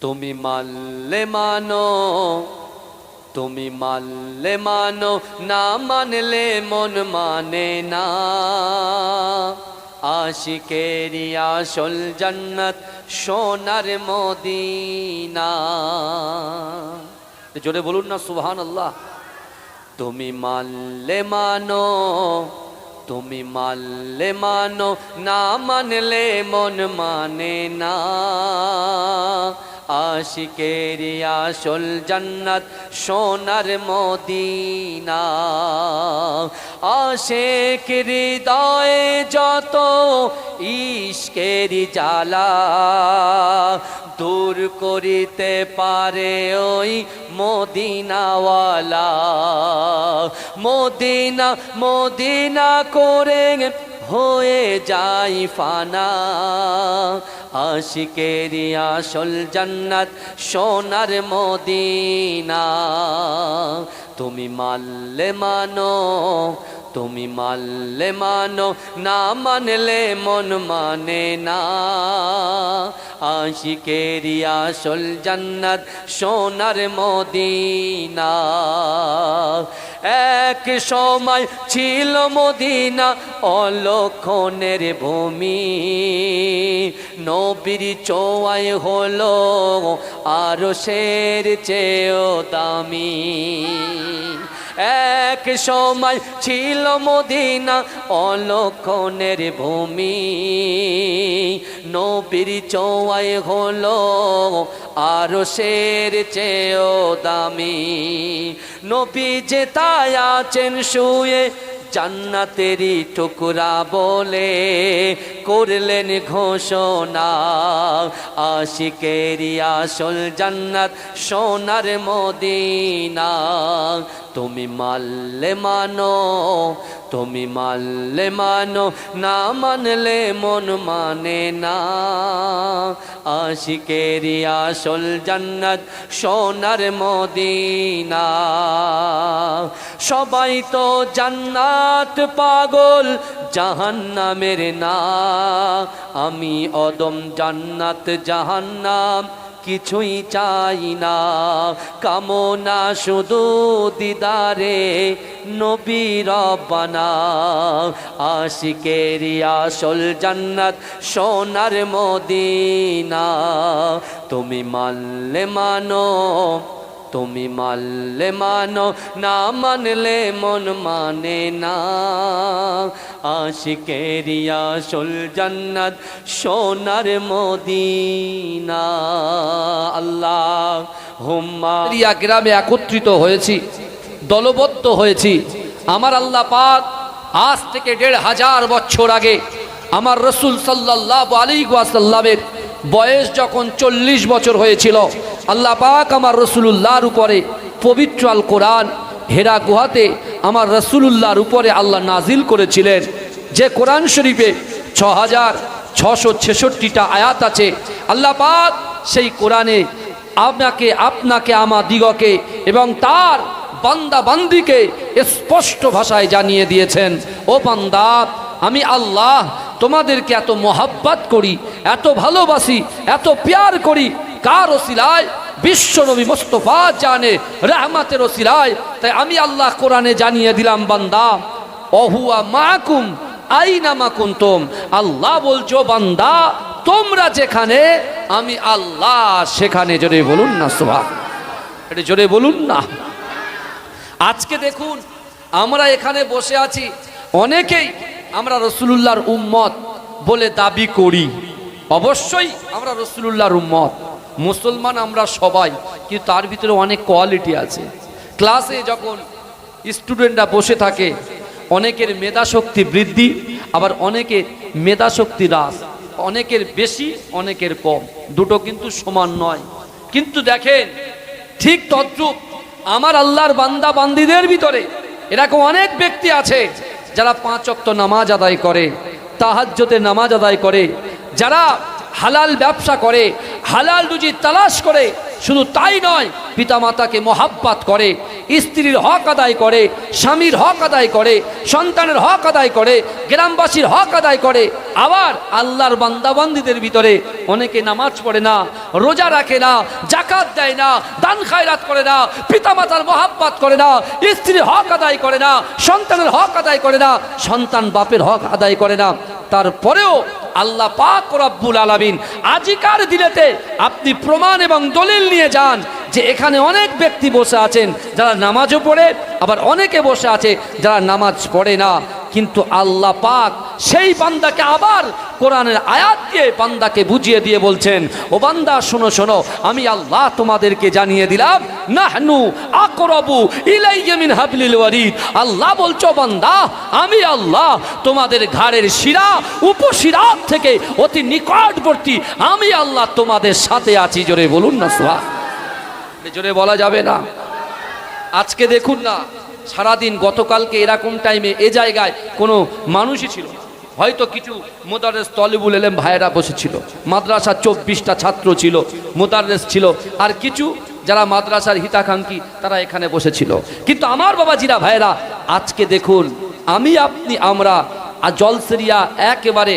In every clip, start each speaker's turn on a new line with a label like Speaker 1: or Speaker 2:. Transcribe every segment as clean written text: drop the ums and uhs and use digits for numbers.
Speaker 1: তুমি মানলে মানো, তুমি মানলে মানো, না মানলে মন মানে না। আশিকেরি আসল জান্নাত সোনার মদিনা। জোরে বলুন না সুবহানাল্লাহ। তুমি মানলে মানো, তুমি মানলে মানো, না মানলে মন মানে না। আশিকেরি আসল জান্নাত সোনার মদিনা। আশিক হৃদয়ে যত ইশকেরি জ্বালা, দূর করিতে পারে ওই মদিনাওয়ালা। মদিনা মদিনা করে হয়ে যাই ফানা। আশিকেরি আসল জান্নাত সোনার মদিনা। তুমি মানলে মানো, তুমি মানলে মানো, না মানলে মন মানে না। আশিকেরি আসল জান্নাত সোনার মদিনা। এক সময় ছিল মদিনা অলক্ষণের ভূমি, নবীর ছোঁয়ায় হলো আরশের চেয়েও দামি। এক সময় ছিল মদিনা অলক্ষণের ভূমি, নবীর ছোঁয়ায় হলো আরশের চেয়েও দামি। নবী যে তাই আছেন শুয়ে জান্নাতেরই টুকরা বলে করলেন ঘোষণা। আশিকেরি আসল জান্নাত সোনার মদিনা। তুমি মানলে মানো, তুমি মানলে মানো, না মানলে মন মানে না। আশিকেরি আসল জান্নাত সোনার মদিনা। সবাই তো জান্নাত পাগল জাহান্নামের না। আমি অদম জান্নাত জাহান্নাম কিছুই চাই না। কামনা শুধু দিদারে নবী রব্বানা। আশিকেরি আসল জান্নাত সোনার মদিনা। তুমি মানলে মানো, তুমি মানলে মানো, না মানলে মন মানে না। আশিকেরি আসল জান্নাত সোনার মদিনা। আল্লাহ হুম্মা। গ্রামে একত্রিত হয়েছি, দলবদ্ধ হয়েছি। আমার আল্লাহ পাক আজ থেকে ১৫০০ বছর আগে আমার রসুল সাল্লাল্লাহু আলাইহি ওয়াসাল্লামের বয়স যখন ৪০ বছর হয়েছিল, আল্লাহ পাক আমার রসুলুল্লাহর উপরে পবিত্র আল কোরআন হেরা গুহাতে আমার রসুলুল্লাহর উপরে আল্লাহ নাজিল করেছিলেন। যে কোরআন শরীফে ৬৬৬৬টা আয়াত আছে। আল্লাহ পাক সেই কোরআনে আপনাকে, আপনাকে, আমাদিগকে এবং তার বান্দা বান্দিকে স্পষ্ট ভাষায় জানিয়ে দিয়েছেন, ও বান্দা, আমি আল্লাহ তোমাদেরকে এত মোহাব্বত করি, এত ভালোবাসি, এত প্যার করি। কার ওসিলায়? বিশ্ব নবী মুস্তাফা জানে রহমতের ওসিলায়। তাই আমি আল্লাহ কোরআনে জানিয়ে দিলাম, বান্দা অহুয়া মাকুম আইনামা কুনতুম। আল্লাহ বলছো, বান্দা তোমরা যেখানে, আমি আল্লাহ সেখানে। জোরে বলুন না সুবহান, এটা জোরে বলুন না। আজকে দেখুন আমরা এখানে বসে আছি, অনেকেই আমরা রসুলুল্লাহর উম্মত বলে দাবি করি। অবশ্যই আমরা রসুলুল্লাহর উম্মত, মুসলমান আমরা সবাই, কিন্তু তার ভিতরে অনেক কোয়ালিটি আছে। ক্লাসে যখন স্টুডেন্টরা বসে থাকে, অনেকের মেধাশক্তি বৃদ্ধি, আবার অনেকের মেধাশক্তি হ্রাস। অনেকের বেশি, অনেকের কম, দুটো কিন্তু সমান নয়। কিন্তু দেখেন ঠিক তদ্রূপ আমার আল্লাহর বান্দা বান্দিদের ভিতরে এরকম অনেক ব্যক্তি আছে যারা ৫ ওয়াক্ত নামাজ আদায় করে, তাহাজ্জুদের নামাজ আদায় করে, যারা হালাল ব্যবসা করে, হালাল রুজি তালাশ করে। শুধু তাই নয়, পিতামাতাকে মহাব্বত করে, স্ত্রীর হক আদায় করে, স্বামীর হক আদায় করে, সন্তানের হক আদায় করে, গ্রামবাসীর হক আদায় করে। আবার আল্লাহর বান্দাবান্দীদের ভিতরে অনেকে নামাজ পড়ে না, রোজা রাখে না, জাকাত দেয় না, দান খায়রাত করে না, পিতামাতার মহাব্বত করে না, স্ত্রীর হক আদায় করে না, সন্তানের হক আদায় করে না, সন্তান বাপের হক আদায় করে না। তারপরেও আল্লাহ পাক রব্বুল আলামিন আজিকার দিনেতে আপনি প্রমাণ এবং দলিল নিয়ে যান যে এখানে অনেক ব্যক্তি বসে আছেন যারা নামাজও পড়ে, আবার অনেকে বসে আছে যারা নামাজ পড়ে না, কিন্তু আল্লাহ পাক সেই বান্দাকে আবার কোরআনের আয়াত দিয়ে বান্দাকে বুঝিয়ে দিয়ে বলছেন, ও বান্দা শোনো শোনো, আমি আল্লাহ তোমাদেরকে জানিয়ে দিলাম, নাহনু আকরাবু ইলাইয়া মিন হাবলিল ওয়ারিদ। আল্লাহ বলছো বান্দা, আমি আল্লাহ তোমাদের ঘাড়ের শিরা উপশিরা থেকে অতি নিকটবর্তী, আমি আল্লাহ তোমাদের সাথে আছি। জোরে বলুন না সুবহান। জোরে বলা যাবে না? আজকে দেখুন না, সারাদিন গতকালকে এরকম টাইমে এ জায়গায় কোনো মানুষই ছিল না, হয়তো কিছু মোদারেস তলিবুল এলেম ভাইয়েরা বসেছিল, মাদ্রাসা 24টা ছাত্র ছিল, মোদারেস ছিল, আর কিছু যারা মাদ্রাসার হিতাকাঙ্ক্ষী তারা এখানে বসেছিল। কিন্তু আমার বাবাজিরা ভাইয়েরা, আজকে দেখুন আমি আপনি আমরা জলসেরিয়া একেবারে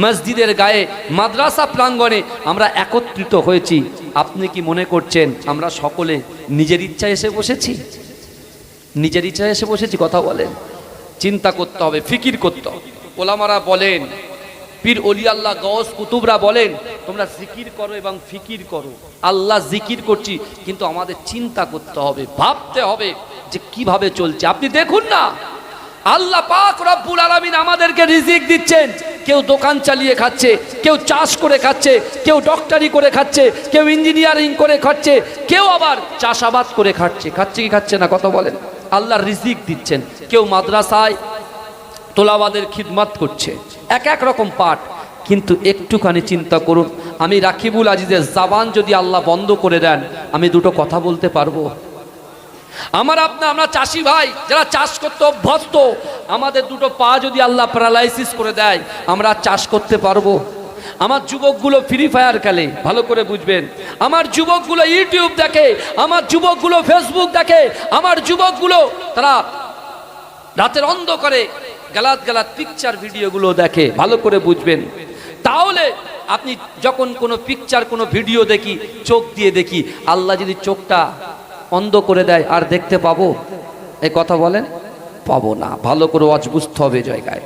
Speaker 1: মসজিদের গায়ে মাদ্রাসা প্রাঙ্গণে আমরা একত্রিত হয়েছি। আপনি কি মনে করছেন আমরা সকলে নিজের ইচ্ছায় এসে বসেছি? নিজের ইচ্ছায় এসে বসেছি? কথা বলেন। চিন্তা করতে হবে, ফিকির করতে হবে। ওলামারা বলেন, পীর ওলি আল্লাহ গওস কুতুবরা বলেন, তোমরা জিকির করো এবং ফিকির করো। আল্লাহ জিকির করছি, কিন্তু আমাদের চিন্তা করতে হবে, ভাবতে হবে যে কিভাবে চলছে। আপনি দেখুন না, আল্লাহ পাক রব্বুল আলামিন আমাদেরকে রিজিক দিচ্ছেন। কেউ দোকান চালিয়ে খাচ্ছে, কেউ চাষ করে খাচ্ছে, কেউ ডক্টরি করে খাচ্ছে, কেউ ইঞ্জিনিয়ারিং করে খাচ্ছে, কেউ আবার চাষাবাদ করে খাচ্ছে। খাচ্ছে কি খাচ্ছে না? কথা বলেন। আল্লাহ রিজিক দিচ্ছেন। কেউ মাদ্রাসায় তোলাবাদের খিদমত করছে, এক এক রকম পাঠ। কিন্তু একটুখানি চিন্তা করুন, আমি রাকিবুল আজিজের জবান যদি আল্লাহ বন্ধ করে দেন, আমি দুটো কথা বলতে পারবো? আমরা চাষি ভাই যারা চাষ করতে অভ্যস্ত, আমাদের দুটো পা যদি আল্লাহ প্যারালাইসিস করে দেয়, আমরা চাষ করতে পারবো? আমার যুবকগুলো ফ্রি ফায়ার খেলে, ভালো করে বুঝবেন। আমার যুবকগুলো ইউটিউব দেখে, আমার যুবকগুলো ফেসবুক দেখে, আমার যুবকগুলো তারা রাতের অন্ধকারে গালাত গালাত পিকচার ভিডিওগুলো দেখে, ভালো করে বুঝবেন। তাহলে আপনি যখন কোনো পিকচার কোনো ভিডিও দেখি, চোখ দিয়ে দেখি, আল্লাহ যদি চোখটা অন্ধ করে দেয়, আর দেখতে পাবো? এই কথা বলেন, পাবো না। ভালো করে ওয়াজ বুঝতে হবে জায়গায়।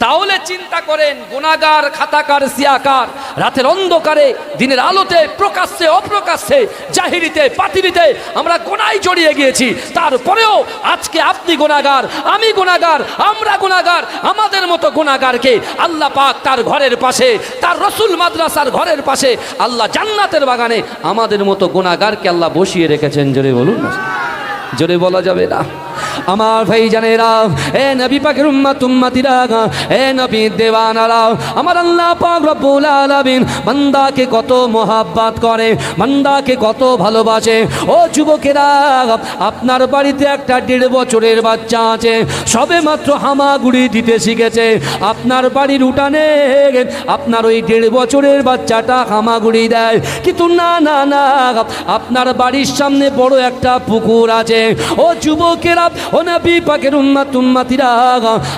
Speaker 1: তাহলে চিন্তা করেন, গুনাহগার, খাতাকার, সিয়াকার, রাতের অন্ধকারে দিনের আলোতে, প্রকাশ্যে অপ্রকাশ্যে, জাহিরিতে পাতিরিতে আমরা গুনাহে জড়িয়ে গিয়েছি। তারপরেও আজকে আপনি গুনাহগার, আমি গুনাহগার, আমরা গুনাহগার। আমাদের মতো গুনাহগারকে আল্লাহ পাক তার ঘরের পাশে, তার রসুল মাদ্রাসার ঘরের পাশে, আল্লাহ জান্নাতের বাগানে আমাদের মতো গুনাহগারকে আল্লাহ বসিয়ে রেখেছেন। জোরে বলুন না, জোরে বলা যাবে না? আমার ভাই জানেরা, এ নবী পাকের উম্মত উম্মতিরা, এ নবী দেওয়ানারা, আমার আল্লাহ পাক রব্বুল আলামিন বান্দাকে কত মোহাব্বত করে, বান্দাকে কত ভালোবাসে। ও যুবকেরা, আপনার বাড়িতে একটা 1.5 বছরের বাচ্চা আছে, সবে মাত্র হামাগুড়ি দিতে শিখেছে। আপনার বাড়ির উঠানে আপনার ওই 1.5 বছরের বাচ্চাটা হামাগুড়ি দেয়। কিন্তু না না না, আপনার বাড়ির সামনে বড় একটা পুকুর আছে। ও যুবকেরা, ও নবী পাকের উম্মত উম্মতিরা,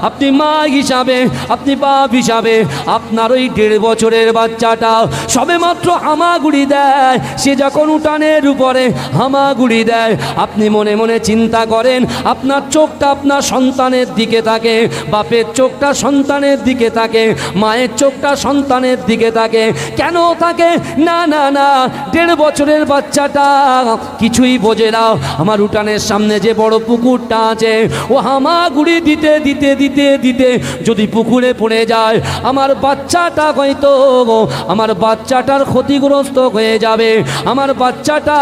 Speaker 1: আপনি মা হিসাবে, আপনি বাপ হিসাবে, আপনার ওই 1.5 বছরের বাচ্চাটা সবে মাত্র হামাগুড়ি দেয়। সে যখন উঠানের উপরে হামাগুড়ি দেয়, আপনি মনে মনে চিন্তা করেন, আপনার চোখটা আপনার সন্তানের দিকে থাকে, বাপের চোখটা সন্তানের দিকে থাকে, মায়ের চোখটা সন্তানের দিকে থাকে। কেন থাকে? না না না, 1.5 বছরের বাচ্চাটা কিছুই বোঝে না। আমার উঠানের সামনে যে বড় পুকুরটা আছে, ও হামাগুড়ি দিতে দিতে দিতে দিতে যদি পুকুরে পড়ে যায়, আমার বাচ্চাটা হয়তো, আমার বাচ্চাটার ক্ষতিগ্রস্ত হয়ে যাবে, আমার বাচ্চাটা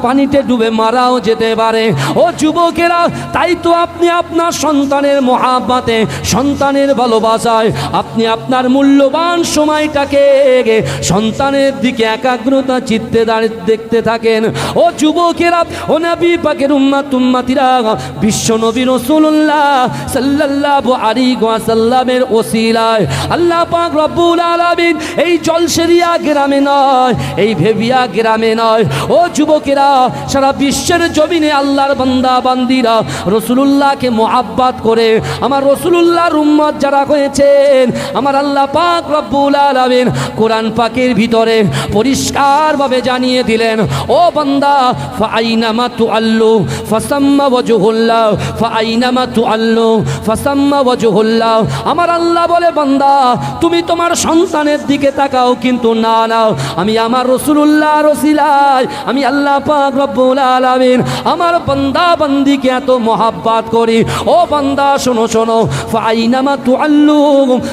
Speaker 1: পানিতে ডুবে মারাও যেতে পারে। ও যুবকেরা, তাই তো আপনি আপনার সন্তানের মহাব্বতে, সন্তানের ভালোবাসায় আপনি আপনার মূল্যবান সময়টাকে সন্তানের দিকে একাগ্রতা চিত্তে দেখতে থাকেন। ও যুবকেরা, ও নবী পাকের উম্মত উম্মতিরা, বিশ্বনবী রাসূলুল্লাহ সাল্লাল্লাহু আলাইহি ওয়াসাল্লামের ওসিলায় আল্লাহ পাক রব্বুল আলামিন এই জলসেরিয়া গ্রামে নয়, এই ভেবিয়া গ্রামে নয়, ও যুবকেরা, সারা বিশ্বের জমিনে আল্লাহর বান্দা বান্দিরা রাসূলুল্লাহকে মুহাব্বত করে আমার রাসূলুল্লাহর উম্মত যারা হয়েছেন, আমার আল্লাহ পাক রব্বুল আলামিন কোরআন পাকের ভিতরে পরিষ্কারভাবে জানিয়ে দিলেন, ও বান্দা, ফাআইনামা তুআল্লু ফাসাম্মা ওয়াজহুল্লাহ, ফাআইনামা তুআল্লু ফাসাম্মা ওয়াজহুল্লাহ। আমার আল্লাহ বলে, বান্দা, তুমি তোমার সন্তানের দিকে তাকাও, কিন্তু না নাও, আমি আমার রাসূলুল্লাহর ওসিলায় আমি আল্লাহ পাক রব্বুল আলামিন আমার বান্দা বান্দিকে এত মহাব্বত করি। ও বান্দা, শোনো শোনো, ফাআইনামা তুআল্লু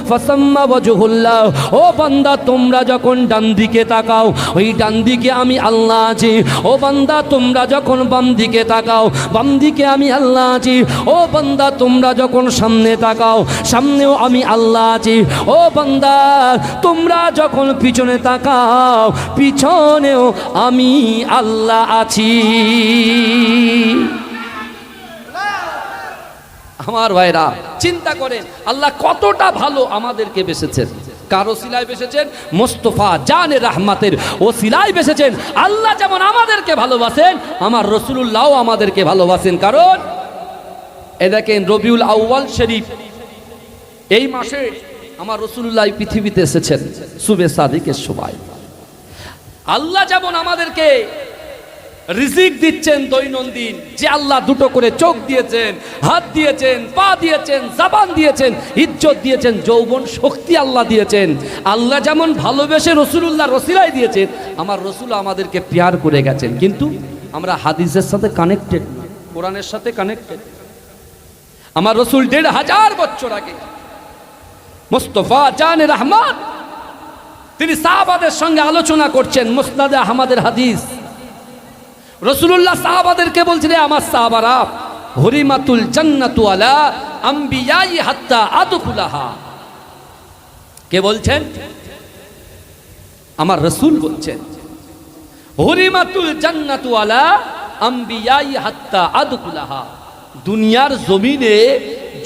Speaker 1: ফাসাম্মা ওয়াজহুল্লাহ। ও বান্দা, তোমরা যখন ডান দিকে তাকাও, ওই ডান দিকে আমি আল্লাহ আছি। ও বান্দা, তোমরা যখন বাম দিকে তাকাও, বাম দিকে আমি আল্লাহ আছি। ও বান্দা, তোমরা যখন সামনে তাকাও, সামনেও আমি আল্লাহ আছি। ও বান্দা, তোমরা যখন পিছনে তাকাও, পিছনেও আমি আল্লাহ আছি। আমার ভাইরা, চিন্তা করেন আল্লাহ কতটা ভালো আমাদেরকে বেসেছেন। কারো সিলায় বেসেছেন? মোস্তফা জানে রাহমাতের ও সিলায় বেসেছেন। আল্লাহ যেমন আমাদেরকে ভালোবাসেন, আমার রাসূলুল্লাহও আমাদেরকে ভালোবাসেন। কারণ এ দেখেন, রবিউল আউয়াল শরীফ, এই মাসে আমার রাসূলুল্লাহ পৃথিবীতে এসেছেন সুবে সাদিকের সময়। আল্লাহ যেমন আমাদেরকে রিজিক দিচ্ছেন দৈনন্দিন, যে আল্লাহ দুটো করে চোখ দিয়েছেন, হাত দিয়েছেন, পা দিয়েছেন, জবান দিয়েছেন, ইজ্জত দিয়েছেন, যৌবন শক্তি আল্লাহ দিয়েছেন। আল্লাহ যেমন ভালোবেসে রাসূলুল্লাহর ওসিলায় দিয়েছেন, আমার রাসূল আমাদেরকে প্যার করে গেছেন। কিন্তু আমরা হাদিসের সাথে কানেক্টেড না, কোরআনের সাথে কানেক্টেড। আমার রাসূল ১৫০০ বছর আগে মুস্তাফা জানে রহমান, তিনি সাহাবাদের সঙ্গে আলোচনা করছেন। মুসনাদে আহমদের হাদিস, রাসূলুল্লাহ সাহাবাদেরকে বলছেন, আমার সাহাবারা, হুরিমাতুল জান্নাতু আলা আমবিয়াই হাত্তা আদখুলাহা। কে বলছেন? আমার রাসূল বলছেন, হুরিমাতুল জান্নাতু আলা আমবিয়াই হাত্তা আদখুলাহা। দুনিয়ার জমিনে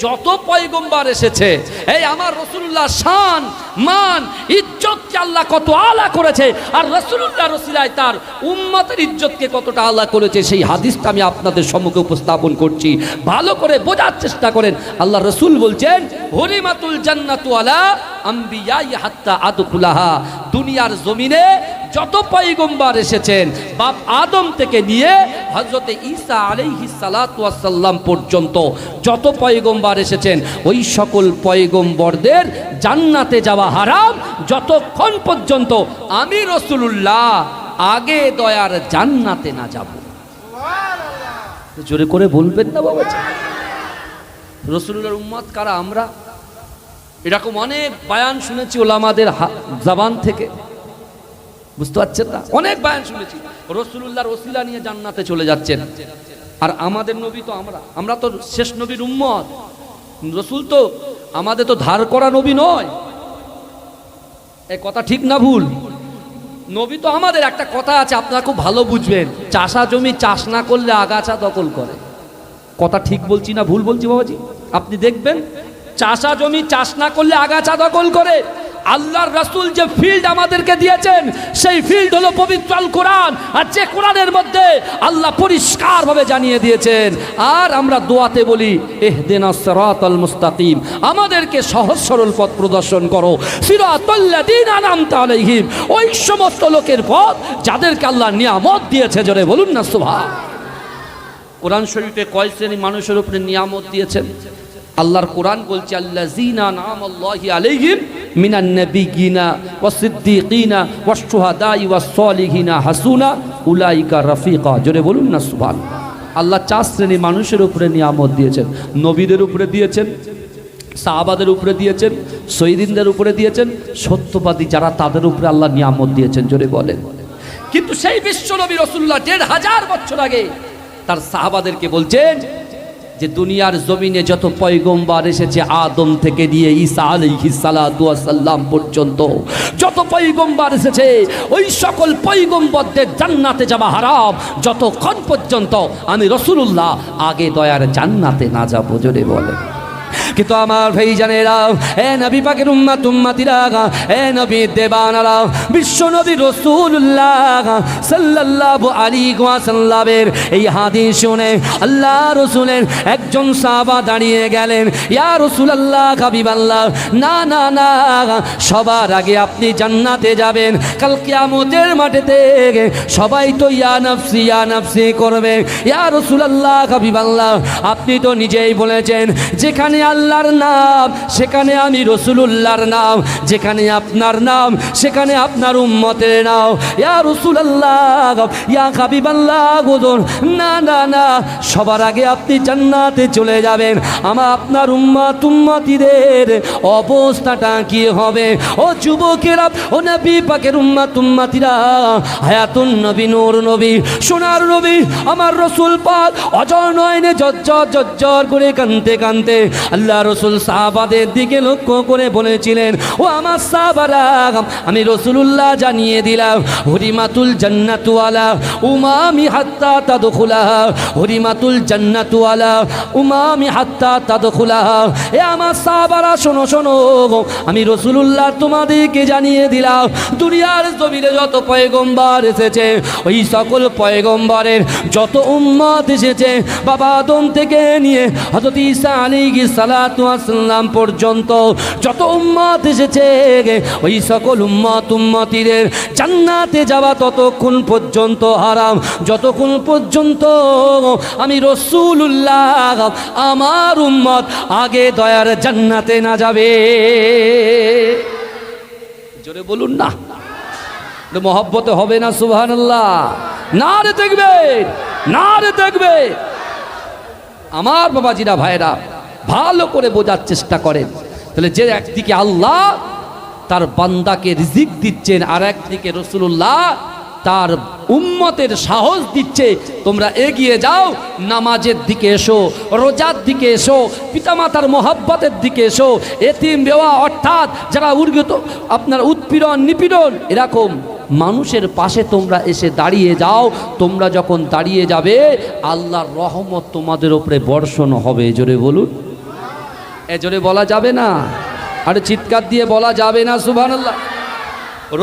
Speaker 1: যত পয়গম্বর এসেছে, এই আমার রাসূলুল্লাহ শান মান ইজ্জতকে আল্লাহ কত আলা করেছে, আর রাসূলুল্লাহর ওসিলায় তার উম্মতের ইজ্জতকে কতটা আলা করেছে, সেই হাদিসটা আমি আপনাদের সম্মুখে উপস্থাপন করছি। ভালো করে বোঝার চেষ্টা করেন। আল্লাহ রাসূল বলছেন, হুরিমাতুল জান্নাতু আলা আমবিয়াই হাত্তা আদখুলাহা। দুনিয়ার জমিনে যত পয়গম্বর এসেছেন, বাপ আদম থেকে নিয়ে হযরতে ঈসা আলাইহিস সালাতু ওয়াস সালাম পর্যন্ত যত পয়গম্বর এসেছেন, ওই সকল পয়গম্বরদের জান্নাতে যাওয়া হারাম, যতক্ষণ পর্যন্ত আমি রাসূলুল্লাহ আগে দয়ার জান্নাতে না যাব। সুবহানাল্লাহ। জোরে করে বলবেন না বাবা? রাসূলুল্লাহর উম্মত কারা? আমরা। এরকম অনেক বয়ান শুনেছি ওলামাদের জবান থেকে, বুঝতে পারছেন না? অনেক বয়ান শুনেছি রাসূলুল্লাহর ওসিলা নিয়ে জান্নাতে চলে যাচ্ছেন। আর আমাদের নবী তো আমরা তো শেষ নবীর উম্মত। রাসূল তো আমাদের তো ধার করা নবী নয়। এই কথা ঠিক না ভুল? নবী তো আমাদের। একটা কথা আছে, আপনারা খুব ভালো বুঝবেন, চাষা জমি চাষ না করলে আগাছা দখল করে। কথা ঠিক বলছি না ভুল বলছি বাবাজি? আপনি দেখবেন, চাষা জমি চাষ না করলে আগাছা দখল করে। আল্লাহর রাসূল যে ফিল্ড আমাদেরকে দিয়েছেন, সেই ফিল্ড হলো পবিত্র আল কোরআন। আর যে কোরআনের মধ্যে আল্লাহ পরিষ্কারভাবে জানিয়ে দিয়েছেন। আর আমরা দোয়াতে বলি, ইহদিনাস সিরাতাল মুস্তাকিম, আমাদেরকে সহজ সরল পথ প্রদর্শন করো। সিরাতাল্লাযীনা আনআমতা আলাইহিম, ওই সমস্ত লোকের পথ যাদেরকে আল্লাহ নিয়ামত দিয়েছে। জোরে বলুন না সুবহান। কোরআন শরীফে কয় শ্রেণী মানুষের উপরে নিয়ামত দিয়েছেন? আল্লাহর কোরআন বলছে, আল্লাযীনা আনআমাল্লাহু আলাইহিম মিনান নাবিয়্যিনা ওয়াস সিদ্দীকিনা ওয়াশ শুহাদাই ওয়াস সালিহিনা হাসুনা উলাইকা রাফিকা। জোরে বলুন না সুবহান। আল্লাহ 4 শ্রেণীর মানুষের উপরে নিয়ামত দিয়েছেন। নবীদের উপরে দিয়েছেন, সাহাবাদের উপরে দিয়েছেন, শহীদদের উপরে দিয়েছেন, সত্যবাদী যারা তাদের উপরে আল্লাহ নিয়ামত দিয়েছেন। জোরে বলেন। কিন্তু সেই বিশ্ব নবী রাসূলুল্লাহ ১৫০০ বছর আগে তার সাহাবাদেরকে বলছেন, যে দুনিয়ার জমিনে যত পয়গম্বর এসেছে আদম থেকে নিয়ে ঈসা আলাইহিস সালাতু ওয়াস সালাম পর্যন্ত যত পয়গম্বর এসেছে ওই সকল পয়গম্বরদের জান্নাতে যাওয়া হারাম যতক্ষণ পর্যন্ত আমি রাসূলুল্লাহ আগে দয়ার জান্নাতে না যাব। জোরে বলে। কিন্তু আমার ভাইজানেরা, এ নবী পাকের উম্মত উম্মতিরা, এ নবী দেবানারা, বিশ্ব নবী রাসূলুল্লাহ সাল্লাল্লাহু আলাইহি ওয়াসাল্লামের এই হাদিস শুনে আল্লাহ রাসূলের একজন সাহাবা দাঁড়িয়ে গেলেন, ইয়া রাসূলুল্লাহ, হাবিবাল্লাহ, না না না, সবার আগে আপনি জান্নাতে যাবেন। কাল কিয়ামতের মাঠেতে সবাই তো ইয়া নাফসি করবে। ইয়া রাসূলুল্লাহ, হাবিবাল্লাহ, আপনি তো নিজেই বলেছেন যেখানে আল্লাহর নাম সেখানে আমি রাসূলুল্লাহর নাম, যেখানে আপনার নাম সেখানে আপনার উম্মতের নাম। ইয়া রাসূলুল্লাহ, ইয়া হাবিবাল্লাহ, না না না, সবার আগে আপনি জান্নাতে চলে যাবেন। আপনার উম্মতিদের অবস্থাটা কি হবে? ও যুবকেরা, ও নবী পাকের উম্মতিরা, হায়াতুন নবী, নূর নবী, সোনার নবী, আমার রাসূল পাক অজর নয়নে জজ্জর করে কাঁদতে কাঁদতে আল্লাহ রাসূল সাহাবাদের দিকে লক্ষ্য করে বলেছিলেন, ও আমার সাহাবারা, আমি রাসূলুল্লাহ জানিয়ে দিলাম, হুরিমাতুল জান্নাতু আলা উমামি হাত্তা তাদখুলাহা, হুরিমাতুল জান্নাতু আলা উমামি হাত্তা তাদখুলাহা। এ আমার সাহাবারা, শোনো শোনো, আমি রাসূলুল্লাহ তোমাদেরকে জানিয়ে দিলাম, দুনিয়ার জমিনে যত পয়গম্বর এসেছে ওই সকল পয়গম্বরের যত উম্মত এসেছে, বাবা আদম থেকে নিয়ে হযরত ঈসা আলাইহিস সালাতু ওয়াস সালাম পর্যন্ত যত উম্মত এসেছে ওই সকল উম্মতিদের জান্নাতে যাওয়া ততক্ষণ পর্যন্ত হারাম যতক্ষণ পর্যন্ত আমি রাসূলুল্লাহ আমার উম্মত আগে দয়ার জান্নাতে না যাবে। জোরে বলুন না, মহব্বতে হবে না? সুবহানাল্লাহ। না রে দেখবে, না রে দেখবে। আমার বাবাজিরা, ভাইরা, ভালো করে বোঝার চেষ্টা করেন। তাহলে যে একদিকে আল্লাহ তার বান্দাকে রিজিক দিচ্ছেন, আর একদিকে রাসূলুল্লাহ তার উম্মতের সাহস দিচ্ছে, তোমরা এগিয়ে যাও, নামাজের দিকে এসো, রোজার দিকে এসো, পিতামাতার মহব্বতের দিকে এসো, এতিম বেওয়া অর্থাৎ যারা আপনার উৎপীড়ন নিপীড়ন এরকম মানুষের পাশে তোমরা এসে দাঁড়িয়ে যাও। তোমরা যখন দাঁড়িয়ে যাবে আল্লাহর রহমত তোমাদের উপরে বর্ষণ হবে। জোরে বলুন। এ জোরে বলা যাবে না? আর চিৎকার দিয়ে বলা যাবে না? সুবহানাল্লাহ।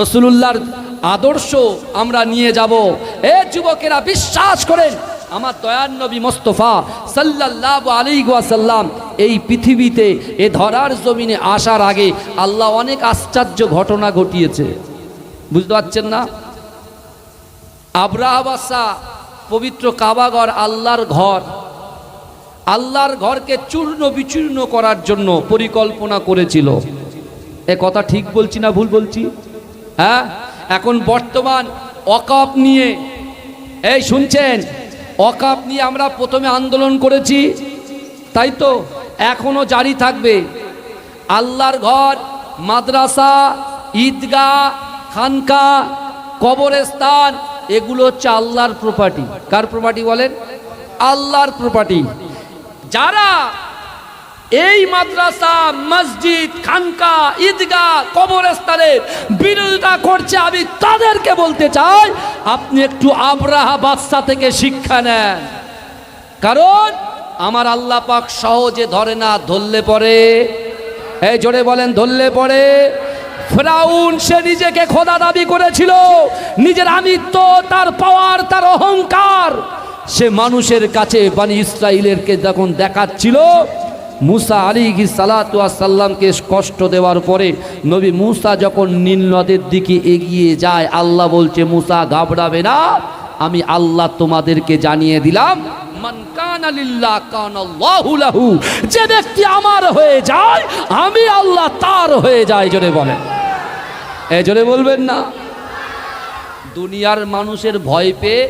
Speaker 1: রাসূলুল্লাহর আদর্শ আমরা নিয়ে যাব। এ যুবকেরা, বিশ্বাস করেন, আমার দয়ার নবী মুস্তাফা সাল্লাল্লাহু আলাইহি ওয়াসাল্লাম এই পৃথিবীতে এ ধরার জমিনে আসার আগে আল্লাহ অনেক আশ্চর্য ঘটনা ঘটিয়েছে। বুঝতে পারছেন না? আবরাহা বাদশা পবিত্র কাবাঘর, আল্লাহর ঘর, আল্লাহর ঘরকে চূর্ণ বিচূর্ণ করার জন্য পরিকল্পনা করেছিল। এ কথা ঠিক বলছি না ভুল বলছি? হ্যাঁ, এখন বর্তমান ওয়াকফ নিয়ে, এই শুনছেন, ওয়াকফ নিয়ে আমরা প্রথমে আন্দোলন করেছি, তাই তো? এখনো জারি থাকবে। আল্লাহর ঘর, মাদ্রাসা, ঈদগাহ, খানকা, কবরস্থান, এগুলো হচ্ছে আল্লাহর প্রপার্টি। কার প্রপার্টি বলেন? আল্লাহর প্রপার্টি। যারা এই মাদ্রাসা, মসজিদ, খানকা, ঈদগাহ, কবরস্থানের বিরোধিতা করছে, আমি তাদেরকে বলতে চাই, আপনি একটু আবরাহা বাদশা থেকে শিক্ষা নেন। কারণ আমার আল্লাহ পাক সহজে ধরে না, ধরলে পরে, এই জোরে বলেন, ধরলে পরে। ফিরাউন সে নিজেকে খোদা দাবি করেছিল, নিজের আমিত্ব, তার পাওয়ার, তার অহংকার সে মানুষের কাছে বনি ইসরাইলেরকে যখন দেখাচ্ছিল, মুসা আলাইহিস সালাতু ওয়াস সালামকে কষ্ট দেওয়ার পরে নবী মুসা যখন নীল নদের দিকে এগিয়ে যায়, আল্লাহ বলছে, মুসা ঘাবড়াবে না, আমি আল্লাহ তোমাদেরকে জানিয়ে দিলাম, মান কানা লিল্লাহ কানাল্লাহু লাহু, যে ব্যক্তি আমার হয়ে যায় আমি আল্লাহ তার হয়ে যায়। জোরে বলেন, এই জোরে বলবেন না? দুনিয়ার মানুষের ভয় পেয়ে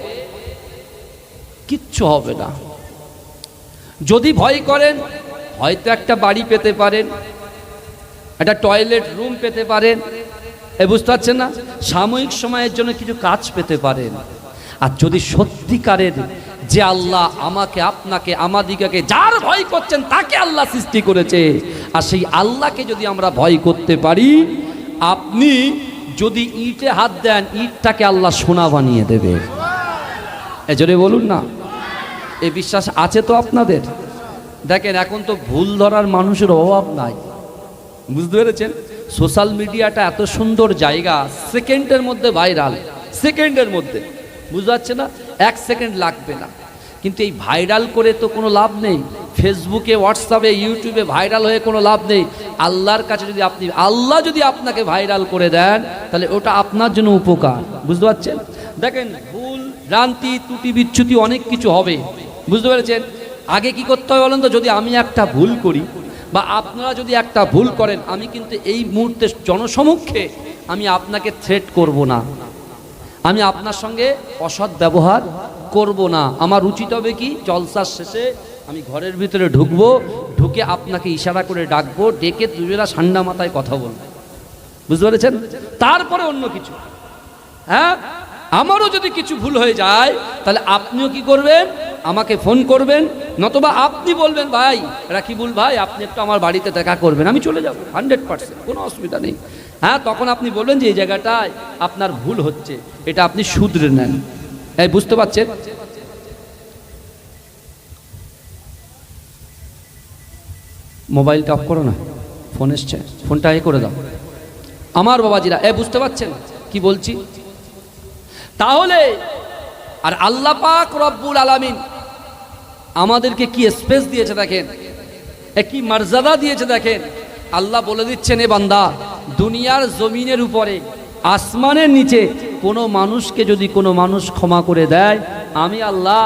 Speaker 1: কিচ্ছু হবে না। যদি ভয় করেন, হয়তো একটা বাড়ি পেতে পারেন, একটা টয়লেট রুম পেতে পারেন, বুঝতে পারছেন না? সাময়িক সময়ের জন্য কিছু কাজ পেতে পারেন। আর যদি সত্যিকারের যে আল্লাহ আমাকে, আপনাকে, আমাদিগকে যার ভয় করছেন তাকে আল্লাহ সৃষ্টি করেছে। আর সেই আল্লাহকে যদি আমরা ভয় করতে পারি, আপনি যদি ইটে হাত দেন, ইটটাকে আল্লাহ সোনা বানিয়ে দেবে। এজন্য বলুন না, এই বিশ্বাস আছে তো আপনাদের? দেখেন, এখন তো ভুল ধরার মানুষের অভাব নাই, বুঝতে পেরেছেন? সোশ্যাল মিডিয়াটা এত সুন্দর জায়গা, সেকেন্ডের মধ্যে ভাইরাল, সেকেন্ডের মধ্যে, বুঝতে পারছে না? 1 সেকেন্ড লাগবে না। কিন্তু এই ভাইরাল করে তো কোনো লাভ নেই। ফেসবুকে, হোয়াটসঅ্যাপে, ইউটিউবে ভাইরাল হয়ে কোনো লাভ নেই। আল্লাহর কাছে যদি আল্লাহ যদি আপনাকে ভাইরাল করে দেন, তাহলে ওটা আপনার জন্য উপকার, বুঝতে পারছেন? দেখেন, ভুল ভ্রান্তি ত্রুটি বিচ্যুতি অনেক কিছু হবে, বুঝতে পেরেছেন? আগে কি করতে হবে বলেন তো? যদি আমি একটা ভুল করি বা আপনারা যদি একটা ভুল করেন, আমি কিন্তু এই মুহূর্তে জনসমক্ষে আমি আপনাকে থ্রেট করব না, আমি আপনার সঙ্গে অসৎ ব্যবহার করব না। আমার উচিত হবে কি, জলসার শেষে আমি ঘরের ভিতরে ঢুকবো, ঢুকে আপনাকে ইশারা করে ডাকবো, ডেকে দুজনা ঠান্ডা মাথায় কথা বলবো, বুঝতে পেরেছেন? তারপরে অন্য কিছু। হ্যাঁ, আমারও যদি কিছু ভুল হয়ে যায়, তাহলে আপনিও কি করবেন? আমাকে ফোন করবেন, নতবা আপনি বলবেন, ভাই রাকিবুল ভাই, আপনি একটু আমার বাড়িতে দেখা করবেন, আমি চলে যাব 100%, কোনো অসুবিধা নেই। হ্যাঁ, তখন আপনি বলবেন যে এই জায়গাটায় আপনার ভুল হচ্ছে, এটা আপনি শুধরে নেন। এই বুঝতে পারছেন? মোবাইলটা অফ করো না, ফোন এসছে, ফোনটা এ করে দাও। আমার বাবাজিরা, বুঝতে পারছেন কি বলছি? তাহলে আর আল্লাহ পাক রব্বুল আলামিন আমাদেরকে কি স্পেস দিয়েছে দেখেন, কি মর্যাদা দিয়েছে দেখেন। আল্লাহ বলে দিচ্ছেন, এ বান্দা, দুনিয়ার জমিনের উপরে, আসমানের নিচে কোনো মানুষকে যদি কোনো মানুষ ক্ষমা করে দেয়, আমি আল্লাহ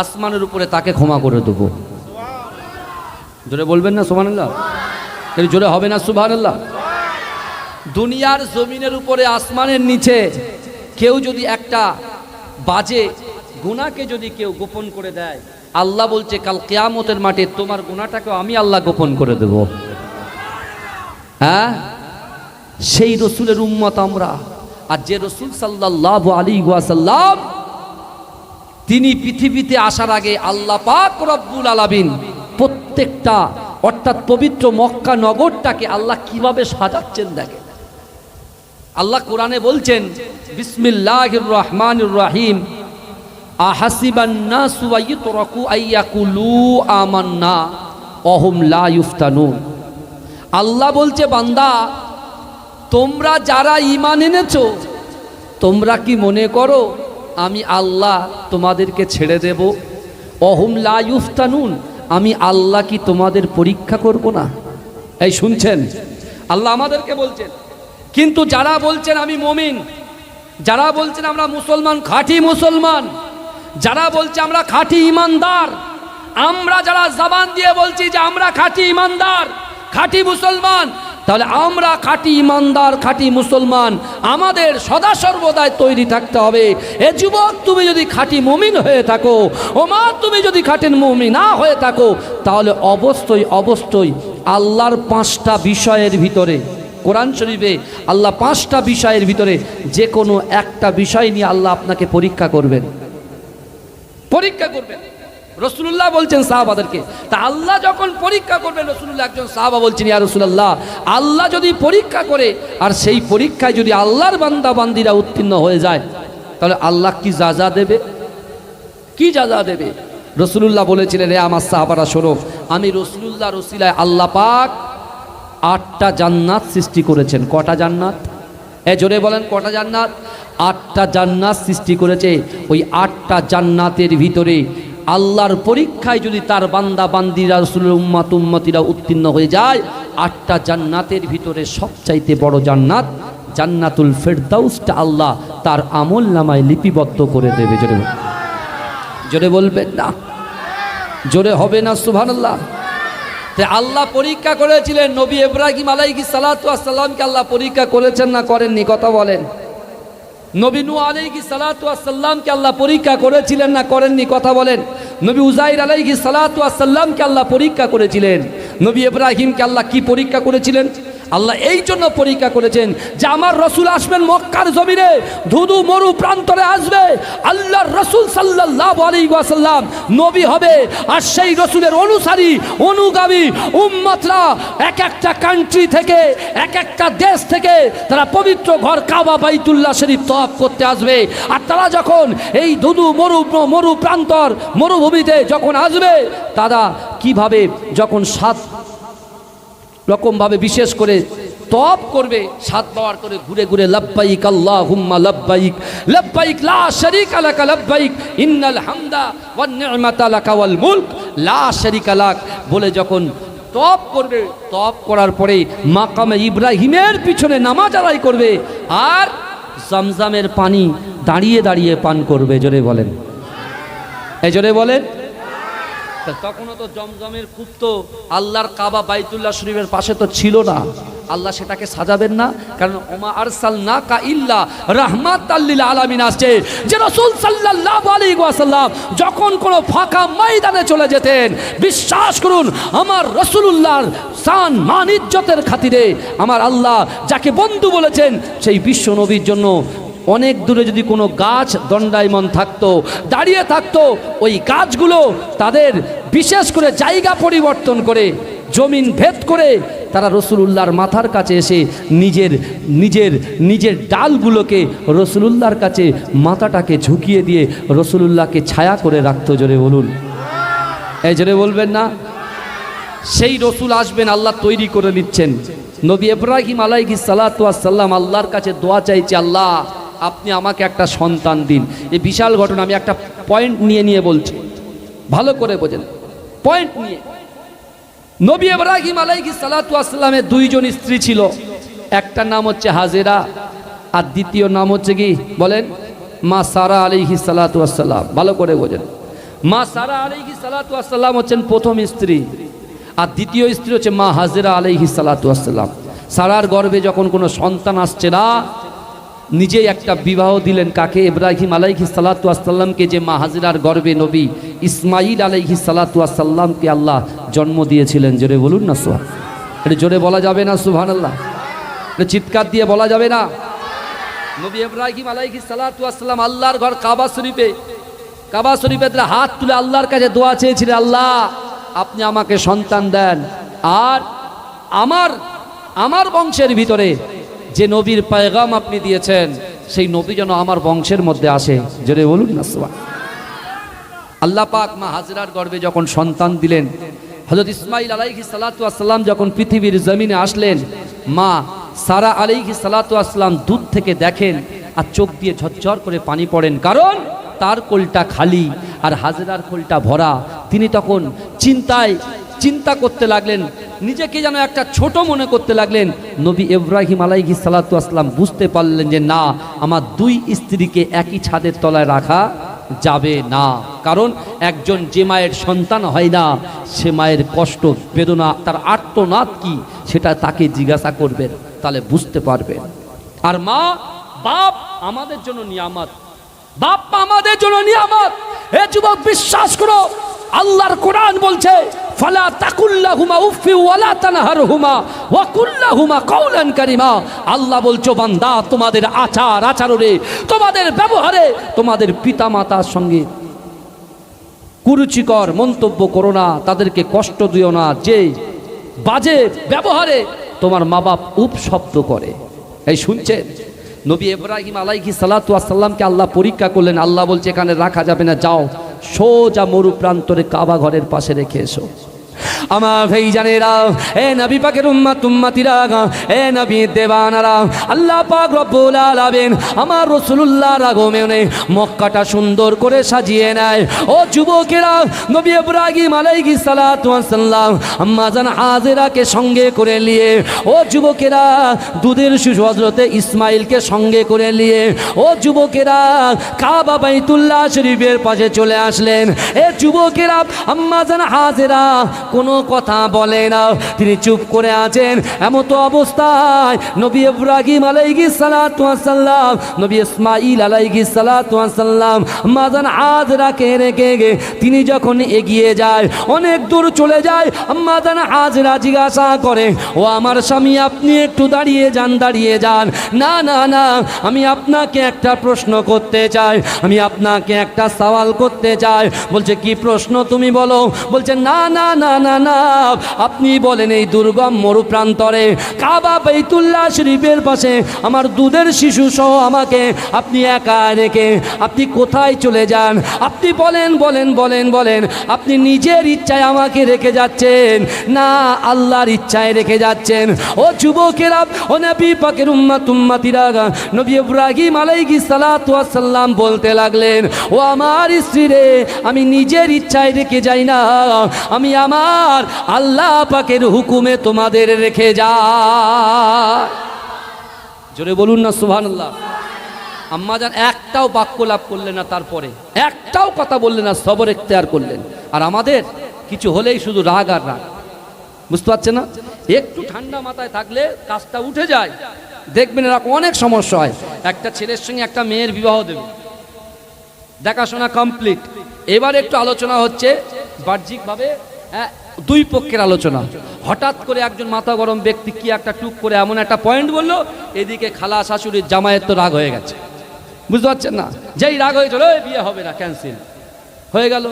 Speaker 1: আসমানের উপরে তাকে ক্ষমা করে দেবো। জোরে বলবেন না সুবহানাল্লাহ? জোরে হবে না সুবহানাল্লাহ? দুনিয়ার জমিনের উপরে, আসমানের নিচে কেউ যদি একটা বাজে গুনাহকে যদি কেউ গোপন করে দেয়, আল্লাহ বলছে কাল কিয়ামতের মাঠে তোমার গুনাহটাকে আমি আল্লাহ গোপন করে দেব। হ্যাঁ, সেই রসুলের উম্মত আমরা। আর যে রসুল সাল্লাল্লাহু আলাইহি ওয়াসাল্লাম, তিনি পৃথিবীতে আসার আগে আল্লাহ পাক রব্বুল আলামিন প্রত্যেকটা, অর্থাৎ পবিত্র মক্কা নগরটাকে আল্লাহ কিভাবে সাজাচ্ছেন দেখেন। আল্লাহ কোরআনে বলছেন, বিসমিল্লাহির রহমানির রহিম, আহাসিবান নাসু আইয়ুতরাকু আইয়াকুলু আমান্না ওয়া হুম লা ইফতানুন। আল্লাহ বলছে, বান্দা, তোমরা যারা ঈমান এনেছো, তোমরা কি মনে করো আমি আল্লাহ তোমাদেরকে ছেড়ে দেব? ওয়া হুম লা ইফতানুন, আমি আল্লাহ কি তোমাদের পরীক্ষা করব না? এই শুনছেন, আল্লাহ আমাদেরকে বলছেন। কিন্তু যারা বলছেন আমি মুমিন, যারা বলছেন আমরা মুসলমান, খাঁটি মুসলমান, যারা বলছে আমরা খাঁটি ইমানদার, আমরা যারা জবান দিয়ে বলছি যে আমরা খাঁটি ইমানদার, খাঁটি মুসলমান, তাহলে আমরা খাঁটি ইমানদার, খাঁটি মুসলমান, আমাদের সদা সর্বদাই তৈরি থাকতে হবে। এ যুবক, তুমি যদি খাঁটি মুমিন হয়ে থাকো, ও মা, তুমি যদি খাঁটি মুমিন না হয়ে থাকো, তাহলে অবশ্যই অবশ্যই আল্লাহর 5টা বিষয়ের ভিতরে, কোরআন শরীফে আল্লাহ 5টা বিষয়ের ভিতরে যে কোনো একটা বিষয় নিয়ে আল্লাহ আপনাকে পরীক্ষা করবেন, পরীক্ষা করবেন। রাসূলুল্লাহ বলছেন সাহাবাদেরকে, তা আল্লাহ যখন পরীক্ষা করবেন, রাসূলুল্লাহ একজন সাহাবা বলছেন, ইয়া রাসূলুল্লাহ, আল্লাহ যদি পরীক্ষা করে আর সেই পরীক্ষায় যদি আল্লাহর বান্দা বান্দিরা উত্তীর্ণ হয়ে যায়, তাহলে আল্লাহ কি যাজা দেবে? কি যাজা দেবে? রাসূলুল্লাহ বলেছিলেন, রে আমার সাহাবারা শোনো, আমি রাসূলুল্লাহর ওসিলায় আল্লাহ পাক 8টা জান্নাত সৃষ্টি করেছেন। কটা জান্নাত? জোরে বলেন, কটা জান্নাত? 8টা জান্নাত সৃষ্টি করেছে। ওই 8টা জান্নাতের ভিতরে আল্লাহর পরীক্ষায় যদি তার বান্দা বান্দিরা, রাসূলের উম্মত উম্মতিরা উত্তীর্ণ হয়ে যায়, 8টা জান্নাতের ভিতরে সবচাইতে বড় জান্নাত জান্নাতুল ফেরদাউসটা আল্লাহ তার আমল নামায় লিপিবদ্ধ করে দেবে। জোরে জোরে বলবেন না? জোরে হবে না সুবহানাল্লাহ? আল্লাহ পরীক্ষা করেছিলেন নবী ইব্রাহিম আলাইহিস সালাতু ওয়াস সালামকে। আল্লাহ পরীক্ষা করেছেন না করেননি? কথা বলেন। নবী নূহ আলাইহিস সালাতু ওয়াস সালামকে আল্লাহ পরীক্ষা করেছিলেন না করেননি? কথা বলেন। নবী উযাইর আলাইহিস সালাতু ওয়াস সালামকে আল্লাহ পরীক্ষা করেছিলেন। নবী ইব্রাহিমকে আল্লাহ কি পরীক্ষা করেছিলেন? আল্লাহ এই জন্য পরীক্ষা করেছেন যে আমার রসুল আসবেন মক্কার জমিনে, ধুধু মরু প্রান্তরে আসবে, আল্লাহর রসুল সাল্লাল্লাহু আলাইহি ওয়াসাল্লাম নবী হবে, আর সেই রসুলের অনুসারী অনুগামী উম্মতরা এক একটা কান্ট্রি থেকে এক একটা দেশ থেকে তারা পবিত্র ঘর কাবা বাইতুল্লাহ শরীফ তওয়াফ করতে আসবে। আর তারা যখন এই ধুধু মরু প্রান্তর মরুভূমিতে যখন আসবে, তারা কিভাবে যখন 7 রকমভাবে বিশেষ করে তওয়াফ করবে, 7 বার করে ঘুরে ঘুরে লাব্বাইক আল্লাহুম্মা লাব্বাইক লাব্বাইক লা শারীকা লাকা লাব্বাইক ইন্নাল হামদা ওয়ান নি'মাতা লাকা ওয়াল মুলক লা শারীকা লাক বলে যখন তওয়াফ করবে, তওয়াফ করার পরে মাকামে ইব্রাহিমের পিছনে নামাজ আদায় করবে, আর জমজমের পানি দাঁড়িয়ে দাঁড়িয়ে পান করবে। জোরে বলেন, এই জোরে বলেন। তখনও তো জমজমের কূপ তো আল্লাহর কাবা বাইতুল্লাহ শরীফের পাশে তো ছিল না, আল্লাহ সেটাকে সাজাবেন না? কারণ ওমা আরসালনাকা ইল্লা রাহমাতাল লিল আলামিন আসছে যে রাসূল সাল্লাল্লাহু আলাইহি ওয়াসাল্লাম যখন কোনো ফাঁকা ময়দানে চলে যেতেন, বিশ্বাস করুন আমার রাসূলুল্লাহর শান মান ইজ্জতের খাতিরে আমার আল্লাহ যাকে বন্ধু বলেছেন সেই বিশ্ব নবীর জন্য অনেক দূরে যদি কোনো গাছ দণ্ডায়মান থাকতো, দাঁড়িয়ে থাকতো, ওই গাছগুলো তাদের বিশেষ করে জায়গা পরিবর্তন করে জমিন ভেদ করে তারা রসুলুল্লাহর মাথার কাছে এসে নিজের নিজের নিজের ডালগুলোকে রসুলুল্লাহর কাছে মাথাটাকে ঝুঁকিয়ে দিয়ে রসুলুল্লাহকে ছায়া করে রাখতো। জোরে বলুন, এই জোরে বলবেন না? সেই রসুল আসবেন, আল্লাহ তৈরি করে নিচ্ছেন। নবী ইব্রাহিম আলাইহিস সালাতু ওয়াস সালাম আল্লাহর কাছে দোয়া চাইছে, আল্লাহ আপনি আমাকে একটা সন্তান দিন। এই বিশাল ঘটনা আমি একটা পয়েন্ট নিয়ে বলছি, ভালো করে বোঝেন পয়েন্ট নিয়ে। নবী ইব্রাহিম আলাইহিস সালাতু ওয়াস সালামের 2 জন স্ত্রী ছিল, একটা নাম হচ্ছে হাজেরা আর দ্বিতীয় নাম হচ্ছে কি বলেন? মা সারা আলাইহিস সালাতু ওয়াস সালাম। ভালো করে বোঝেন, মা সারা আলাইহিস সালাতু ওয়াস সালাম হচ্ছেন প্রথম স্ত্রী, আর দ্বিতীয় স্ত্রী হচ্ছে মা হাজেরা আলাইহিস সালাতু ওয়াস সালাম। সারার গর্ভে যখন কোনো সন্তান আসছে না, নিজেই একটা বিবাহ দিলেন কাকে? ইব্রাহিম আলাইহিস সালাতু ওয়াস সালামকে, যে মা হাজেরার গর্ভে নবী ইসমাইল আলাইহিস সালাতু ওয়াস সালামকে আল্লাহ জন্ম দিয়েছিলেন। জোরে বলুন না সুবহান, এটা জোরে বলা যাবে না সুবহানাল্লাহ? এটা চিৎকার দিয়ে বলা যাবে না? নবী ইব্রাহিম আলাইহিস সালাতু ওয়াস সালাম আল্লাহর ঘর কাবা শরীফে হাত তুলে আল্লাহর কাছে দোয়া চেয়েছিলেন, আল্লাহ আপনি আমাকে সন্তান দেন, আর আমার বংশের ভিতরে যে নবীর পয়গাম আপনি দিয়েছেন সেই নবী যেন আমার বংশের মধ্যে আসে। জোরে বলুন না সুবহান। আল্লাহ পাক মা হাজেরার গর্ভে যখন সন্তান দিলেন, হযরত ইসমাইল আলাইহিস সালাতু ওয়াস সালাম যখন পৃথিবীর জমিনে আসলেন, মা সারা আলাইহিস সালাতু ওয়াস সালাম দূর থেকে দেখেন আর চোখ দিয়ে ঝরঝর করে পানি পড়েন, কারণ তার কোলটা খালি আর হাজেরার কোলটা ভরা। তিনি তখন চিন্তা করতে লাগলেন, নিজেকে যেন একটা ছোট মনে করতে লাগলেন। নবী ইব্রাহিম আলাইহিস সালাতু ওয়াস সালাম বুঝতে পারলেন যে না, আমার 2 স্ত্রীকে একই ছাদের তলায় রাখা যাবে না, কারণ একজন যে মায়ের সন্তান হয় না সে মায়ের কষ্ট বেদনা, তার আর্তনাদ কি সেটা তাকে জিজ্ঞাসা করবেন, তাহলে বুঝতে পারবেন। আর মা বাপ আমাদের জন্য নিয়ামত, বাপ আমাদের জন্য নিয়ামত। হে যুবক বিশ্বাস করো, আল্লাহর কোরআন বলছে ফালা তাকুল্লাহুমা উফি ওয়ালা তানহারহুমা ওয়া কুল্লাহুমা কাওলান কারীমা। আল্লাহ বলছো বান্দা, তোমাদের আচরণে, তোমাদের ব্যবহারে, তোমাদের পিতামাতার সঙ্গে কুরুচিকর মন্তব্য করো না, তাদেরকে কষ্ট দিও না। যে বাজে ব্যবহারে তোমার মা বাপ উপশব্দ করে, এই শুনছেন? নবী ইব্রাহিম আলাইহিস সালাতু ওয়াস সালামকে আল্লাহ পরীক্ষা করলেন, আল্লাহ বলছে এখানে রাখা যাবে না, যাও সোজা মরু প্রান্তরে কাবা ঘরের পাশে রেখে এসো। আমার ভাইজানেরা, এ নবী পাকের উম্মতিরা, এ নবী দেওয়ানারা, আল্লাহ পাক রব্বুল আলামিন আমার রাসূলুল্লাহর আগমনে মক্কাটা সুন্দর করে সাজিয়ে নেয়। ও যুবকেরা, নবী ইব্রাহিম আলাইহিস সালাতু ওয়াস সালাম আম্মা জান হাজেরাকে সঙ্গে করে নিয়ে, ও যুবকেরা দুধের শিশু হযরতে ইসমাইলকে সঙ্গে করে নিয়ে, ও যুবকেরা কাবা বাইতুল্লাহ শরীফের পাশে চলে আসলেন। এ যুবকেরা, আম্মা জান হাজেরা কোনো কথা বলে না, তিনি চুপ করে আছেন। এমতো অবস্থায় নবী ইব্রাহিম আলাইহিস সালাতু ওয়াস সালাম, নবী ইসমাঈল আলাইহিস সালাতু ওয়াস সালাম মাদান হাজরাকে রেখে তিনি যখন এগিয়ে যায়, অনেক দূর চলে যায়, মাদান হাজরা জিজ্ঞাসা করে, ও আমার স্বামী আপনি একটু দাঁড়িয়ে যান, দাঁড়িয়ে যান। না না না, আমি আপনাকে একটা প্রশ্ন করতে চাই, আমি আপনাকে একটা সওয়াল করতে চাই। বলছে কি প্রশ্ন তুমি বলো। বলছে না না না না না, আপনি বলেন এই দুর্গম মরুপ্রান্তরে কাবা বাইতুল্লাহ শরীফের পাশে আমার দুধের শিশু সহ আমাকে আপনি একা রেখে আপনি কোথায় চলে যান? আপনি বলেন বলেন বলেন বলেন, আপনি নিজের ইচ্ছায় আমাকে রেখে যাচ্ছেন না আল্লাহর ইচ্ছায় রেখে যাচ্ছেন? ও যুবকেরা, ও নবী পাকের উম্মতিরা, নবী ইব্রাহিম আলাইহিস সালাতু ওয়াস সালাম বলতে লাগলেন, ও আমার স্ত্রী রে, আমি নিজের ইচ্ছায় রেখে যাই না, আমি আমার আল্লাহ পাকের হুকুমে তোমাদের রেখে যাই। জোরে বলুন না সুবহানাল্লাহ। আম্মাজান একটাও বাক্য লাভ করলেন না, তারপরে একটাও কথা বললেন না, সবর ইখতিয়ার করলেন। আর আমাদের কিছু হলেই শুধু রাগ আর রাগ, বুঝতে পারছেন না? একটু ঠান্ডা মাথায় থাকলে কাজটা উঠে যায়। দেখবেন এরকম অনেক সমস্যা হয়। একটা ছেলের সঙ্গে একটা মেয়ের বিবাহ দেবে, দেখাশোনা কমপ্লিট, এবার একটু আলোচনা হচ্ছে বাহ্যিকভাবে, দুই পক্ষের আলোচনা। হঠাৎ করে একজন মাথা গরম ব্যক্তি কি একটা টুক করে এমন একটা পয়েন্ট বললো, এদিকে খালা শাশুড়ির জামাইয়ের তো রাগ হয়ে গেছে, বুঝতে পারছেন না? যেই রাগ হয়েছিল বিয়ে হবে না, ক্যান্সেল হয়ে গেল,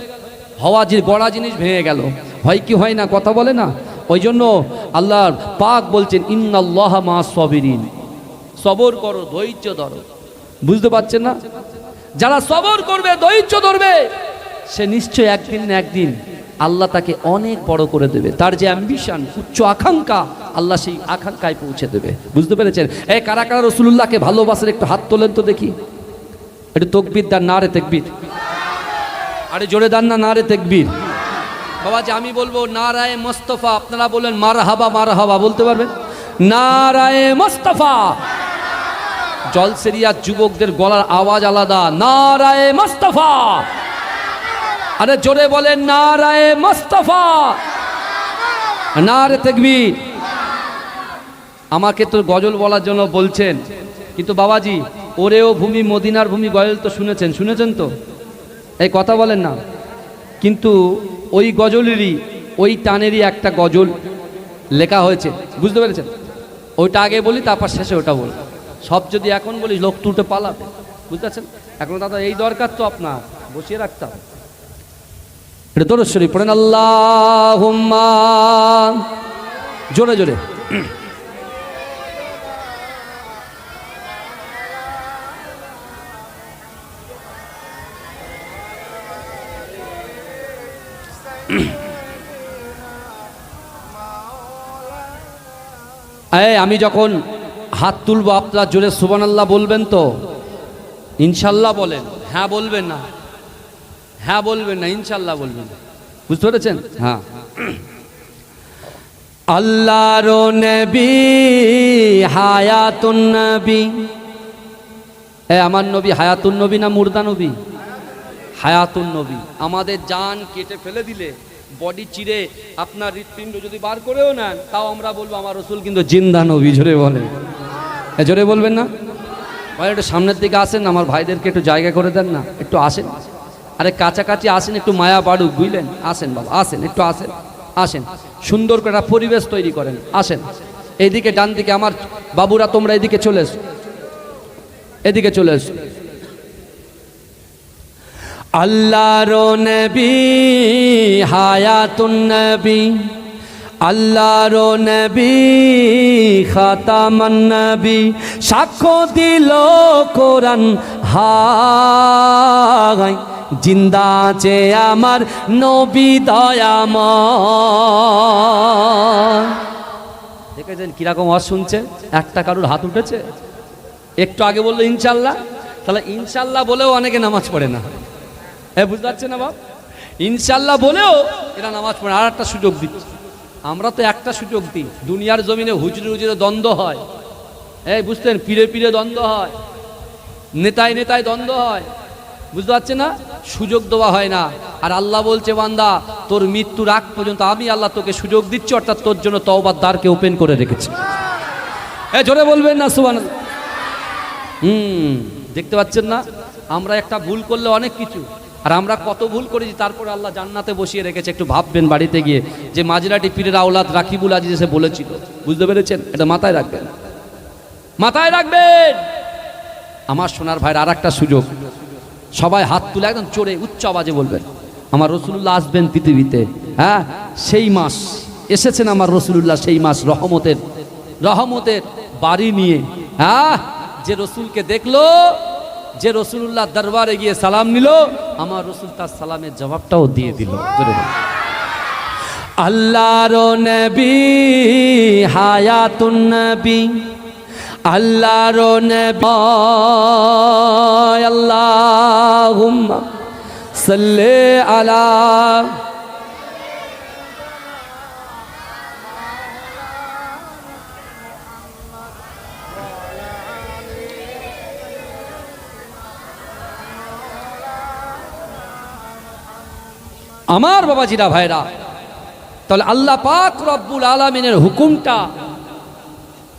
Speaker 1: হওয়া যে গড়া জিনিস ভেঙে গেল। হয় কি হয় না, কথা বলে না? ওই জন্য আল্লাহর পাক বলছেন ইন্নাল্লাহা মা'আস সাবিরিন, সবর করো, ধৈর্য ধরো, বুঝতে পারছেন না? যারা সবর করবে, ধৈর্য ধরবে, সে নিশ্চয় একদিন না একদিন আল্লাহ তাকে অনেক বড় করে দেবে। তার যে অ্যাম্বিশন, উচ্চ আকাঙ্ক্ষা, আল্লাহ সেই আকাঙ্ক্ষায় পৌঁছে দেবে, বুঝতে পেরেছেন? এই কারা কারা রাসূলুল্লাহকে ভালোবাসেন একটু হাত তোলেন তো দেখি। একটু তাকবীর দেন, নারে তাকবীর, আরে জোরে দেন না, নারে তাকবীর। বাবাজি আমি বলবো নারায়ে মুস্তাফা, আপনারা বলেন মারহাবা মারহাবা, বলতে পারবেন? নারায়ে মুস্তাফা। জলসেরিয়া যুবকদের গলার আওয়াজ আলাদা, নারায়ে মুস্তাফা। আরে জোরে বলেন নারায়ে মুস্তাফা, নারে তাকবীর। আমাকে তো গজল বলার জন্য বলছেন, কিন্তু বাবাজি ওরেও ভূমি মদিনার ভূমি গজল তো শুনেছেন, শুনেছেন তো? এই কথা বলেন না। কিন্তু ওই গজলেরই, ওই টানেরই একটা গজল লেখা হয়েছে, বুঝতে পেরেছেন? ওইটা আগে বলি, তারপর শেষে ওটা বলি। সব যদি এখন বলি লোক তুলতে পালাবে, বুঝতে পারছেন? এখন দাদা এই দরকার তো আপনার বসিয়ে রাখতাম। এটা দরুদ শরীফ পড়েন, আল্লাহুম্মা, জোরে জোরে। আমি যখন হাত তুলবো আপনারা জোরে সুবহানাল্লাহ বলবেন তো? ইনশাল্লাহ বলেন, হ্যাঁ বলবেন না, হ্যাঁ বলবেন না, ইনশাল্লাহ বলবেন, বুঝতে পেরেছেন? হ্যাঁ। আল্লাহর নবী হায়াতুন নবী, আমার নবী হায়াতুন নবী না মুর্দা নবী? হায়াতুন নবী। আমাদের জান কেটে ফেলে দিলে, বডি চিরে আপনার হৃৎপিণ্ড যদি বার করেও নেন, তাও আমরা বলবো আমার রসুল কিন্তু জিন্দা নবী। জোরে বলেন, জোরে বলবেন না? ভাই একটু সামনের দিকে আসেন, আমার ভাইদেরকে একটু জায়গা করে দেন না, একটু আসেন, আরে কাছাকাছি আসেন, একটু মায়া বাড়ুক, বুঝলেন? আসেন বাবা, আসেন, একটু আসেন, আসেন, সুন্দর করে একটা পরিবেশ তৈরি করেন, আসেন। এইদিকে ডান দিকে আমার বাবুরা, তোমরা এদিকে চলে এসো, এদিকে চলে এসো। আল্লাহর নবী হায়াতুন নবী, আল্লাহর নবী খাতামান নবী, সাক্ষ্য দিল কোরআন হায়, জিন্দা আছে আমার নবী দয়াময়। দেখেছেন কিরকম আওয়াজ শুনছে? একটা কারুর হাত উঠেছে? একটু আগে বললো ইনশাল্লাহ, তাহলে ইনশাল্লাহ বলেও অনেকে নামাজ পড়ে না, বুঝতে পারছেন না বাপ? ইনশাল্লাহ বলেও এরা নামাজ পড়ে। আর একটা সুযোগ দিচ্ছে, আমরা তো একটা সুযোগ দিই। দুনিয়ার জমিনে হুজুরে হুজুরে দ্বন্দ্ব হয়, বুঝতেন? পীরে পীরে দ্বন্দ্ব হয়, নেতায় নেতায় দ্বন্দ্ব হয়, বুঝতে পারছেন না? সুযোগ দেওয়া হয় না। আর আল্লাহ বলছে, বান্দা তোর মৃত্যুর আগ পর্যন্ত আমি আল্লাহ তোকে সুযোগ দিচ্ছি, অর্থাৎ তোর জন্য তওবার দ্বারকে ওপেন করে রেখেছি। জোরে বলবেন না সুবহানাল্লাহ? দেখতে পাচ্ছেন না, আমরা একটা ভুল করলে অনেক কিছু, আর আমরা কত ভুল করেছি, তারপরে আল্লাহ জান্নাতে বসিয়ে রেখেছে। একটু ভাববেন বাড়িতে গিয়ে যে মাজিরাটি পীরের আওলাদ রাকিবুল আজিজ এসে বলেছিল। বুঝতে পেরেছেন? এটা মাথায় রাখবেন, মাথায় রাখবেন। আমার সোনার ভাইয়ের আর একটা সুযোগ, সবাই হাত তুলে একদম চড়ে উচ্চ আওয়াজে বলবেন, আমার রসুলুল্লাহ আসবেন পৃথিবীতে। হ্যাঁ, সেই মাস এসেছেন আমার রসুলুল্লাহ, সেই মাস রহমতের বাড়ি নিয়ে। হ্যাঁ, যে রসুলকে দেখলো, যে রসুলুল্লাহ দরবারে গিয়ে সালাম নিল, আমার রসুল তার সালামের জবাবটাও দিয়ে দিল। আল্লাহর নবী হায়াতুন নবী, আল্লাহর নবী, আল্লাহুম্মা সাল্লি আলা। আমার বাবাজিরা ভাইরা, তাহলে আল্লাহ পাক রব্বুল আলামিনের হুকুমটা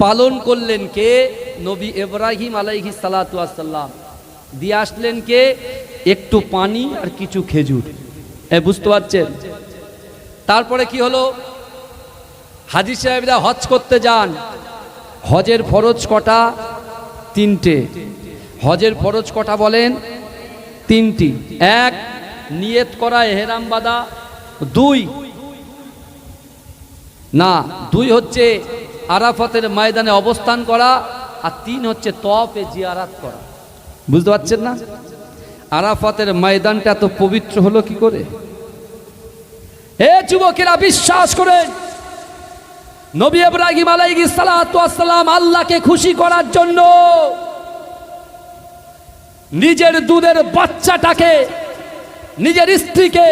Speaker 1: পালন করলেন কে? নবী ইব্রাহিম আলাইহিস সালাতু ওয়াস সালাম। দিয়ে আসলেন কে? একটু পানি আর কিছু খেজুর। বুঝতে পারছেন? তারপরে কি হলো? হাজী সাহেবরা হজ করতে যান। হজের ফরজ কটা? তিনটে। হজের ফরজ কটা বলেন? তিনটি। এক, নিয়ত করা, এহরাম বাঁধা। দুই হচ্ছে আরাফাতের ময়দানে অবস্থান করা, আর তিন হচ্ছে তওয়াফে জিয়ারাত করা। বুঝতে পারছেন না? আরাফাতের ময়দানটা এত পবিত্র হলো কি করে? যুবকেরা বিশ্বাস করেন, নবী ইব্রাহিম আলাইহিস সালাতু ওয়াস সালাম আল্লাহকে খুশি করার জন্য নিজের দুধের বাচ্চাটাকে, নিজের স্ত্রীকে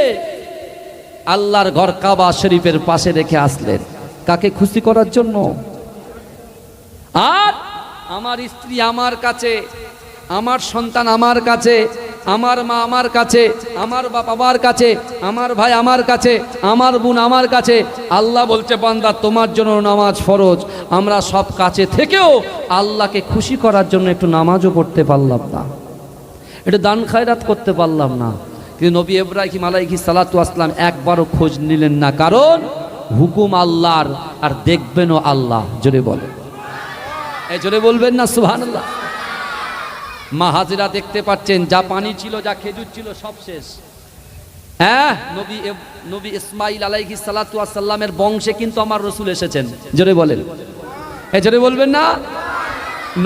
Speaker 1: আল্লাহর ঘর কাবা শরীফের পাশে রেখে আসলেন। কাকে খুশি করার জন্য? আর আমার স্ত্রী আমার কাছে, আমার সন্তান আমার কাছে, আমার মা আমার কাছে, আমার বাপ আমার কাছে, আমার ভাই আমার কাছে, আমার বোন আমার কাছে। আল্লাহ বলছে, বান্দা তোমার জন্য নামাজ ফরজ। আমরা সব কাছে থেকেও আল্লাহকে খুশি করার জন্য একটু নামাজও পড়তে পারলাম না, একটু দান খায়রাত করতে পারলাম না। কিন্তু নবী ইব্রাহিম আলাইহিস সালাতু ওয়াস সালাম একবারও খোঁজ নিলেন না, কারণ হুকুম আল্লাহর, আর দেখবেনও আল্লাহ। জোরে বলেন, জোরে বলবেন না সুবহানাল্লাহ? মা হাজেরা দেখতে পাচ্ছেন, যা পানি ছিল, যা খেজুর ছিল, সব শেষ। নবী ইসমাইল আলাইহিস সালাতু ওয়াস সালামের বংশে কিন্তু আমার রসুল এসেছেন। জোরে বলেন, জোরে বলবেন না?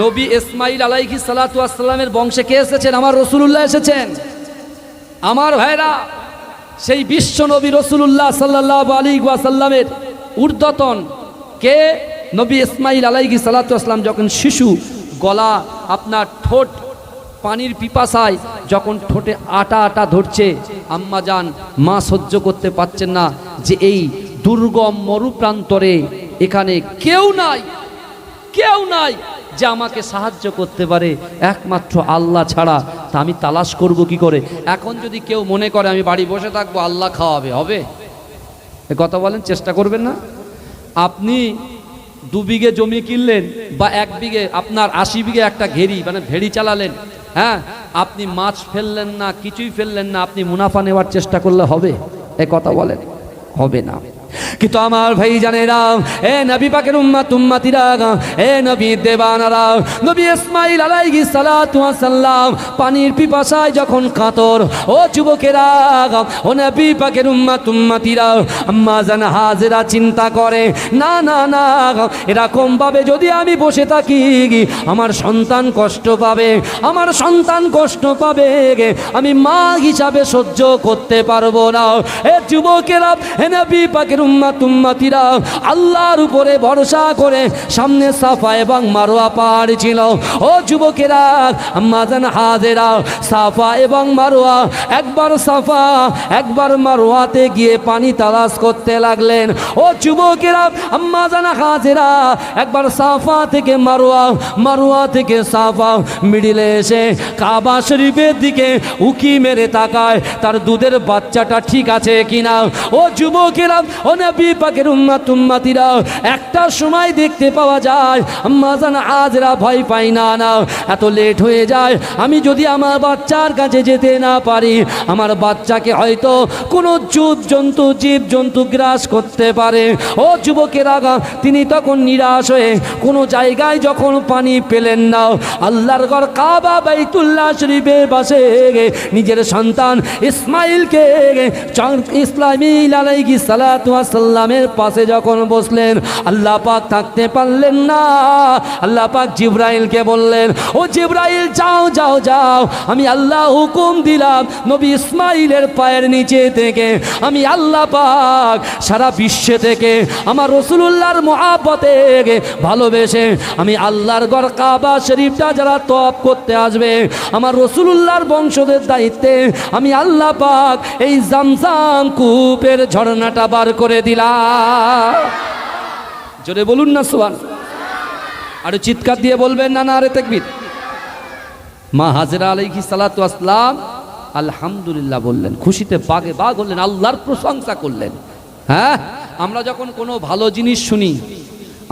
Speaker 1: নবী ইসমাইল আলাইহিস সালাতু ওয়াস সালামের বংশে কে এসেছেন? আমার রসুলুল্লাহ এসেছেন। আমার ভাইরা, সেই বিশ্ব নবী রসুলুল্লাহ সাল্লাল্লাহু আলাইহি ওয়াসাল্লামের ঊর্ধ্বতন কে? নবী ইসমাইল আলাইহিস সালাতু ওয়াস সালাম যখন শিশু, গলা আপনার ঠোঁট পানির পিপাসায় যখন ঠোঁটে আটা আটা ধরছে, আম্মা জান মা সহ্য করতে পারছেন না যে এই দুর্গম মরুপ্রান্তরে এখানে কেউ নাই যে আমাকে সাহায্য করতে পারে, একমাত্র আল্লাহ ছাড়া। তা আমি তালাশ করব কি করে? এখন যদি কেউ মনে করে আমি বাড়ি বসে থাকবো, আল্লাহ খাওয়াবে, হবে? এ কথা বলেন, চেষ্টা করবেন না? আপনি 2 বিঘে জমি কিনলেন, বা 1 বিঘে, আপনার 80 বিঘে একটা ঘেরি মানে ভেড়ি চালালেন। হ্যাঁ, আপনি মাছ ফেললেন না, কিছুই ফেললেন না, আপনি মুনাফা নেওয়ার চেষ্টা করলে হবে? এ কথা বলেন, হবে না। কিন্তু আমার ভাই জানেরা, এ নবী পাকের উম্মতিরা, এ নবী দেবানারা, নবী ইসমাইল আলাইহিস সালাতু ওয়াস সালাম পানির পিপাসায় যখন কাতর, ও যুবকেরা, ও নবী পাকের উম্মতিরা, আম্মা জান হাজেরা চিন্তা করে, না না না, এরকম ভাবে যদি আমি বসে থাকি, আমার সন্তান কষ্ট পাবে, আমার সন্তান কষ্ট পাবে, আমি মা হিসাবে সহ্য করতে পারবো না। এ যুবকেরা, এ নবী পাকের পাকের উম্মতিরা আল্লাহর উপরে ভরসা করে সামনে সাফা এবং মারওয়া পাহাড় ছিল। ও যুবকেরা, আম্মা জান হাজেরা সাফা এবং মারওয়া, একবার সাফা একবার মারওয়াতে গিয়ে পানি তালাশ করতে লাগলেন। ও যুবকেরা, আম্মা জান হাজেরা একবার সাফা থেকে মারওয়া, মারওয়া থেকে সাফা, মিডিলে এসে কাবা শরীফের দিকে উকি মেরে তাকায় তার দুধের বাচ্চাটা ঠিক আছে কিনা। ও যুবকেরা, ও নবী পাকের উম্মতিরা, একটা সময় দেখতে পাওয়া যায় আম্মা জান হাজেরা ভয় পাই না, না এত লেট হয়ে যায়, আমি যদি আমার বাচ্চার কাছে যেতে না পারি, আমার বাচ্চাকে হয়তো কোনো জীব জন্তু গ্রাস করতে পারে। ও যুবকেরা, তিনি তখন নিরাশ হয়ে কোনো জায়গায় যখন পানি পেলেন না, আল্লাহর ঘর কাবা বাইতুল্লাহ শরীফের পাশে নিজের সন্তান ইসমাইলকে, ইসমাইল আলাইহিস সালাতু ওয়াস সালামের পাশে যখন বসলেন, আল্লাহ পাক থাকতে পারলেন না। আল্লাহ পাক জিবরাইলকে বললেন, ও জিবরাইল যাও যাও যাও, আমি আল্লাহ হুকুম দিলাম নবী ইসমাইলের পায়ের নিচে থেকে আমি আল্লাহ পাক সারা বিশ্বে থেকে আমার রাসূলুল্লাহর মহব্বতে ভালোবেসে আমি আল্লাহর ঘর কাবা শরীফটা যারা তওয়াফ করতে আসবে, আমার রাসূলুল্লাহর বংশদের দায়িত্বে আমি আল্লাহ পাক এই জামজাম কূপের ঝর্ণাটা বার করে দিলাম। জোরে বলুন না সুবহানাল্লাহ। আর চিৎকার দিয়ে বলবেন না নারে তাকবীর। মা হাজেরা আলাইহিস সালাতু ওয়াস সালাম আলহামদুলিল্লাহ বললেন, খুশিতে বাগে বাগ হলেন, আল্লাহর প্রশংসা করলেন। হ্যাঁ, আমরা যখন কোনো ভালো জিনিস শুনি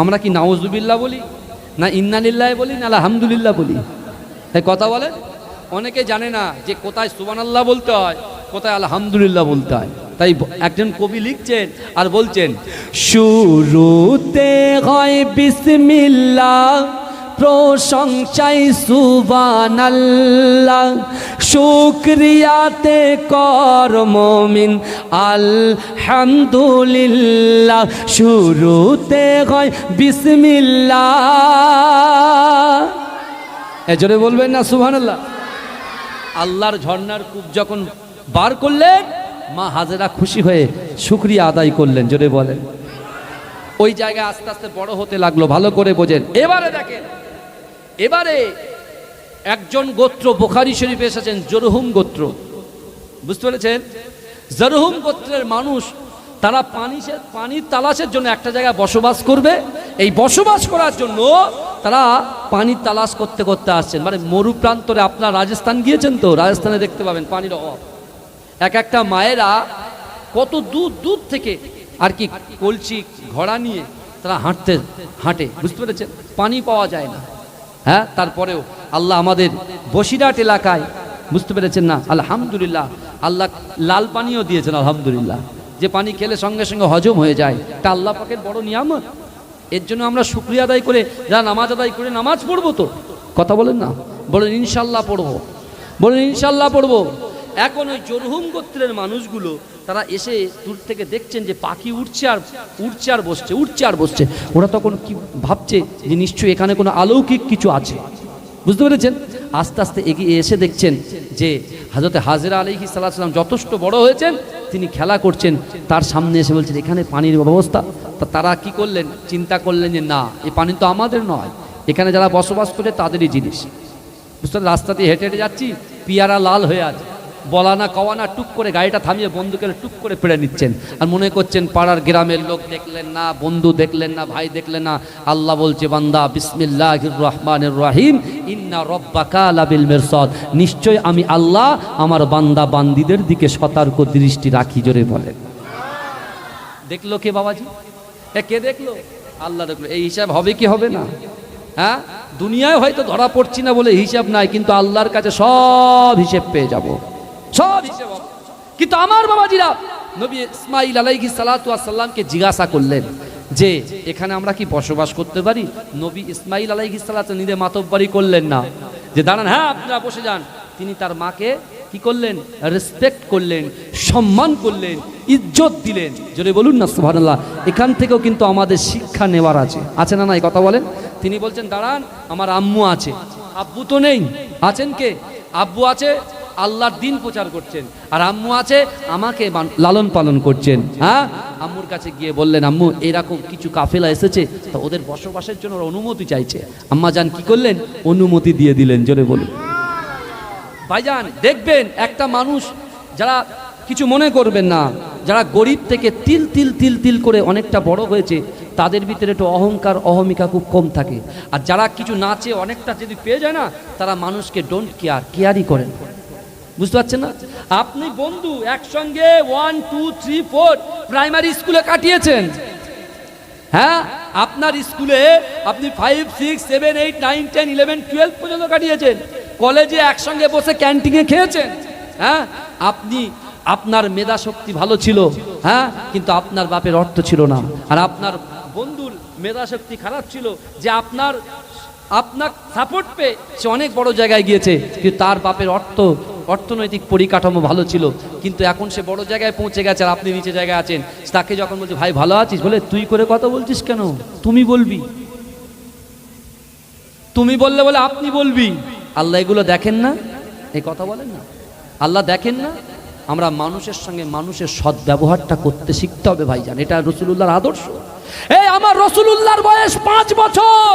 Speaker 1: আমরা কি নাউজুবিল্লাহ বলি, না ইন্না লিল্লাহি বলি, না আলহামদুলিল্লাহ বলি? এই কথা বলেন। অনেকে জানে না যে কোথায় সুবহানাল্লাহ বলতে হয়, কোথায় আলহামদুলিল্লাহ বলতে হয়। তাই একজন কবি লিখছেন আর বলছেন, শুরুতে হয় বিসমিল্লাহ, প্রশংসাই সুবহানাল্লাহ, শুকরিয়াতে কর মুমিন আলহামদুলিল্লাহ। শুরুতে হয় বিসমিল্লাহ, এজোরে বলবেন না সুবহানাল্লাহ। আল্লাহর ঝর্ণার কূপ যখন বার করলেন, মা হাজেরা খুশি হয়ে শুকরিয়া আদায় করলেন। জোরে বলেন। ওই জায়গায় আস্তে আস্তে বড় হতে লাগলো, ভালো করে বোঝেন। এবারে দেখেন, এবারে একজন গোত্র বুখারী শরীফে এসেছেন, জরহুম গোত্র। বুঝতে পেরেছেন? জরহুম গোত্রের মানুষ, তারা পানির তালাশের জন্য একটা জায়গায় বসবাস করবে। এই বসবাস করার জন্য তারা পানির তালাশ করতে করতে আসছেন। মানে মরু প্রান্তরে, আপনারা রাজস্থান গিয়েছেন তো, রাজস্থানে দেখতে পাবেন পানির অভাব। এক একটা মায়েরা কত দূর দূর থেকে আর কি কলসি ঘোড়া নিয়ে তারা হাঁটে। বুঝতে পেরেছেন? পানি পাওয়া যায় না। হ্যাঁ, তারপরেও আল্লাহ আমাদের বসিরহাট এলাকায়, বুঝতে পেরেছেন না, আলহামদুলিল্লাহ আল্লাহ লাল পানিও দিয়েছেন আলহামদুলিল্লাহ, যে পানি খেলে সঙ্গে সঙ্গে হজম হয়ে যায়। তা আল্লাহ পাকের বড় নিয়ামত। এর জন্য আমরা শুকরিয়া আদায় করে, যারা নামাজ আদায় করে নামাজ পড়বো তো, কথা বলেন না, বলেন ইনশাল্লাহ পড়বো, বলেন ইনশাল্লাহ পড়বো। এখন ওই জরহুম গোত্রের মানুষগুলো তারা এসে দূর থেকে দেখছেন যে পাখি উঠছে আর বসছে। ওরা তখন কি ভাবছে যে নিশ্চয়ই এখানে কোনো অলৌকিক কিছু আছে। বুঝতে পেরেছেন? আস্তে আস্তে এগিয়ে এসে দেখছেন যে হযরত হাজেরা আলাইহিস সালাম যথেষ্ট বড় হয়েছেন, তিনি খেলা করছেন, তার সামনে এসে বলছেন এখানে পানির ব্যবস্থা। তা তারা কি করলেন, চিন্তা করলেন যে না, এই পানি তো আমাদের নয়, এখানে যারা বসবাস করে তাদেরই জিনিস। বুঝতে, রাস্তা দিয়ে হেঁটে হেঁটে যাচ্ছি, পিয়ারা লাল হয়ে আছে, বলা না কওয়া না, টুক করে গাড়িটা থামিয়ে বন্ধুকে টুক করে পেড়ে নিচ্ছেন, আর মনে করছেন পাড়ার গ্রামের লোক দেখলেন না, বন্ধু দেখলেন না, ভাই দেখলেন না। আল্লাহ বলছে, বান্দা বিসমিল্লাহির রহমানির রহিম, ইন্না রব্বাকা লাবিল মিরসাদ, নিশ্চয় আমি আল্লাহ আমার বান্দা বান্দিদের দিকে সতর্ক দৃষ্টি রাখি। জোরে বলেন। দেখলো কে বাবাজি? কে দেখলো? আল্লাহ দেখলো। এই হিসাব হবে কি হবে না? হ্যাঁ, দুনিয়ায় হয়তো ধরা পড়ছি না বলে হিসাব নাই, কিন্তু আল্লাহর কাছে সব হিসেব পেয়ে যাব, সব হিসেব। কিন্তু আমার বাবাজিরা নবী ইসমাইল আলাইহিস সালাতু ওয়াস সালামকে জিজ্ঞাসা করলেন যে এখানে আমরা কি বসবাস করতে পারি? নবী ইসমাইল আলাইহিস সালাতু নিজে মাতব্বরি করলেন না যে দাঁড়ান, হ্যাঁ আপনারা বসে যান। তিনি তার মাকে কি করলেন? রেসপেক্ট করলেন, সম্মান করলেন, ইজ্জত দিলেন। জোরে বলুন না সুবহানাল্লাহ। এখান থেকেও কিন্তু আমাদের শিক্ষা নেওয়ার আছে না নাই? কথা বলেন। তিনি বলছেন দাঁড়ান, আমার আম্মু আছে, আব্বু তো নেই, আছেন কে? আব্বু আছে, আল্লাহর দিন প্রচার করছেন, আর আম্মু আছে আমাকে লালন পালন করছেন। হ্যাঁ, আম্মুর কাছে গিয়ে বললেন, আম্মু এরকম কিছু কাফেলা এসেছে, তো ওদের বসবাসের জন্য ওরা অনুমতি চাইছে। আম্মা জান কি করলেন? অনুমতি দিয়ে দিলেন। জোরে বলুন। ভাইজান দেখবেন একটা মানুষ, যারা কিছু মনে করবেন না, যারা গরিব থেকে তিল তিল তিল তিল করে অনেকটা বড় হয়েছে, তাদের ভিতরে একটু অহংকার অহমিকা খুব কম থাকে। আর যারা কিছু নাচে অনেকটা যদি পেয়ে যায় না, তারা মানুষকে ডোন্ট কেয়ারই করেন। বুঝতে পারছেন না? আপনি বন্ধু একসঙ্গে 1 2 3 4 প্রাইমারি স্কুলে কাটিয়েছেন। হ্যাঁ, আপনার স্কুলে আপনি 5 6 7 8 9 10 11 12 পর্যন্ত কাটিয়েছেন। কলেজে একসঙ্গে বসে ক্যান্টিনে খেয়েছেন। হ্যাঁ, আপনার মেধা শক্তি ভালো ছিল, হ্যাঁ, কিন্তু আপনার বাপের অর্থ ছিল না। আর আপনার বন্ধুর মেধা শক্তি খারাপ ছিল, যে আপনার সাপোর্ট পেয়ে সে অনেক বড় জায়গায় গিয়েছে, কিন্তু তার বাপের অর্থনৈতিক পরিকাঠামো ভালো ছিল, কিন্তু এখন সে বড় জায়গায় পৌঁছে গেছে আর আপনি নিচে জায়গায় আছেন। তাকে যখন বলছে ভাই ভালো আছিস, বলে তুই করে কথা বলছিস কেন? তুমি বলবি, তুমি বললে বলে আপনি বলবি। আল্লাহ এগুলো দেখেন না? এই কথা বলেন না, আল্লাহ দেখেন না? আমরা মানুষের সঙ্গে মানুষের সৎ ব্যবহারটা করতে শিখতে হবে ভাইজান, এটা রাসূলুল্লাহর আদর্শ। এই আমার রাসূলুল্লাহর বয়স 5 বছর।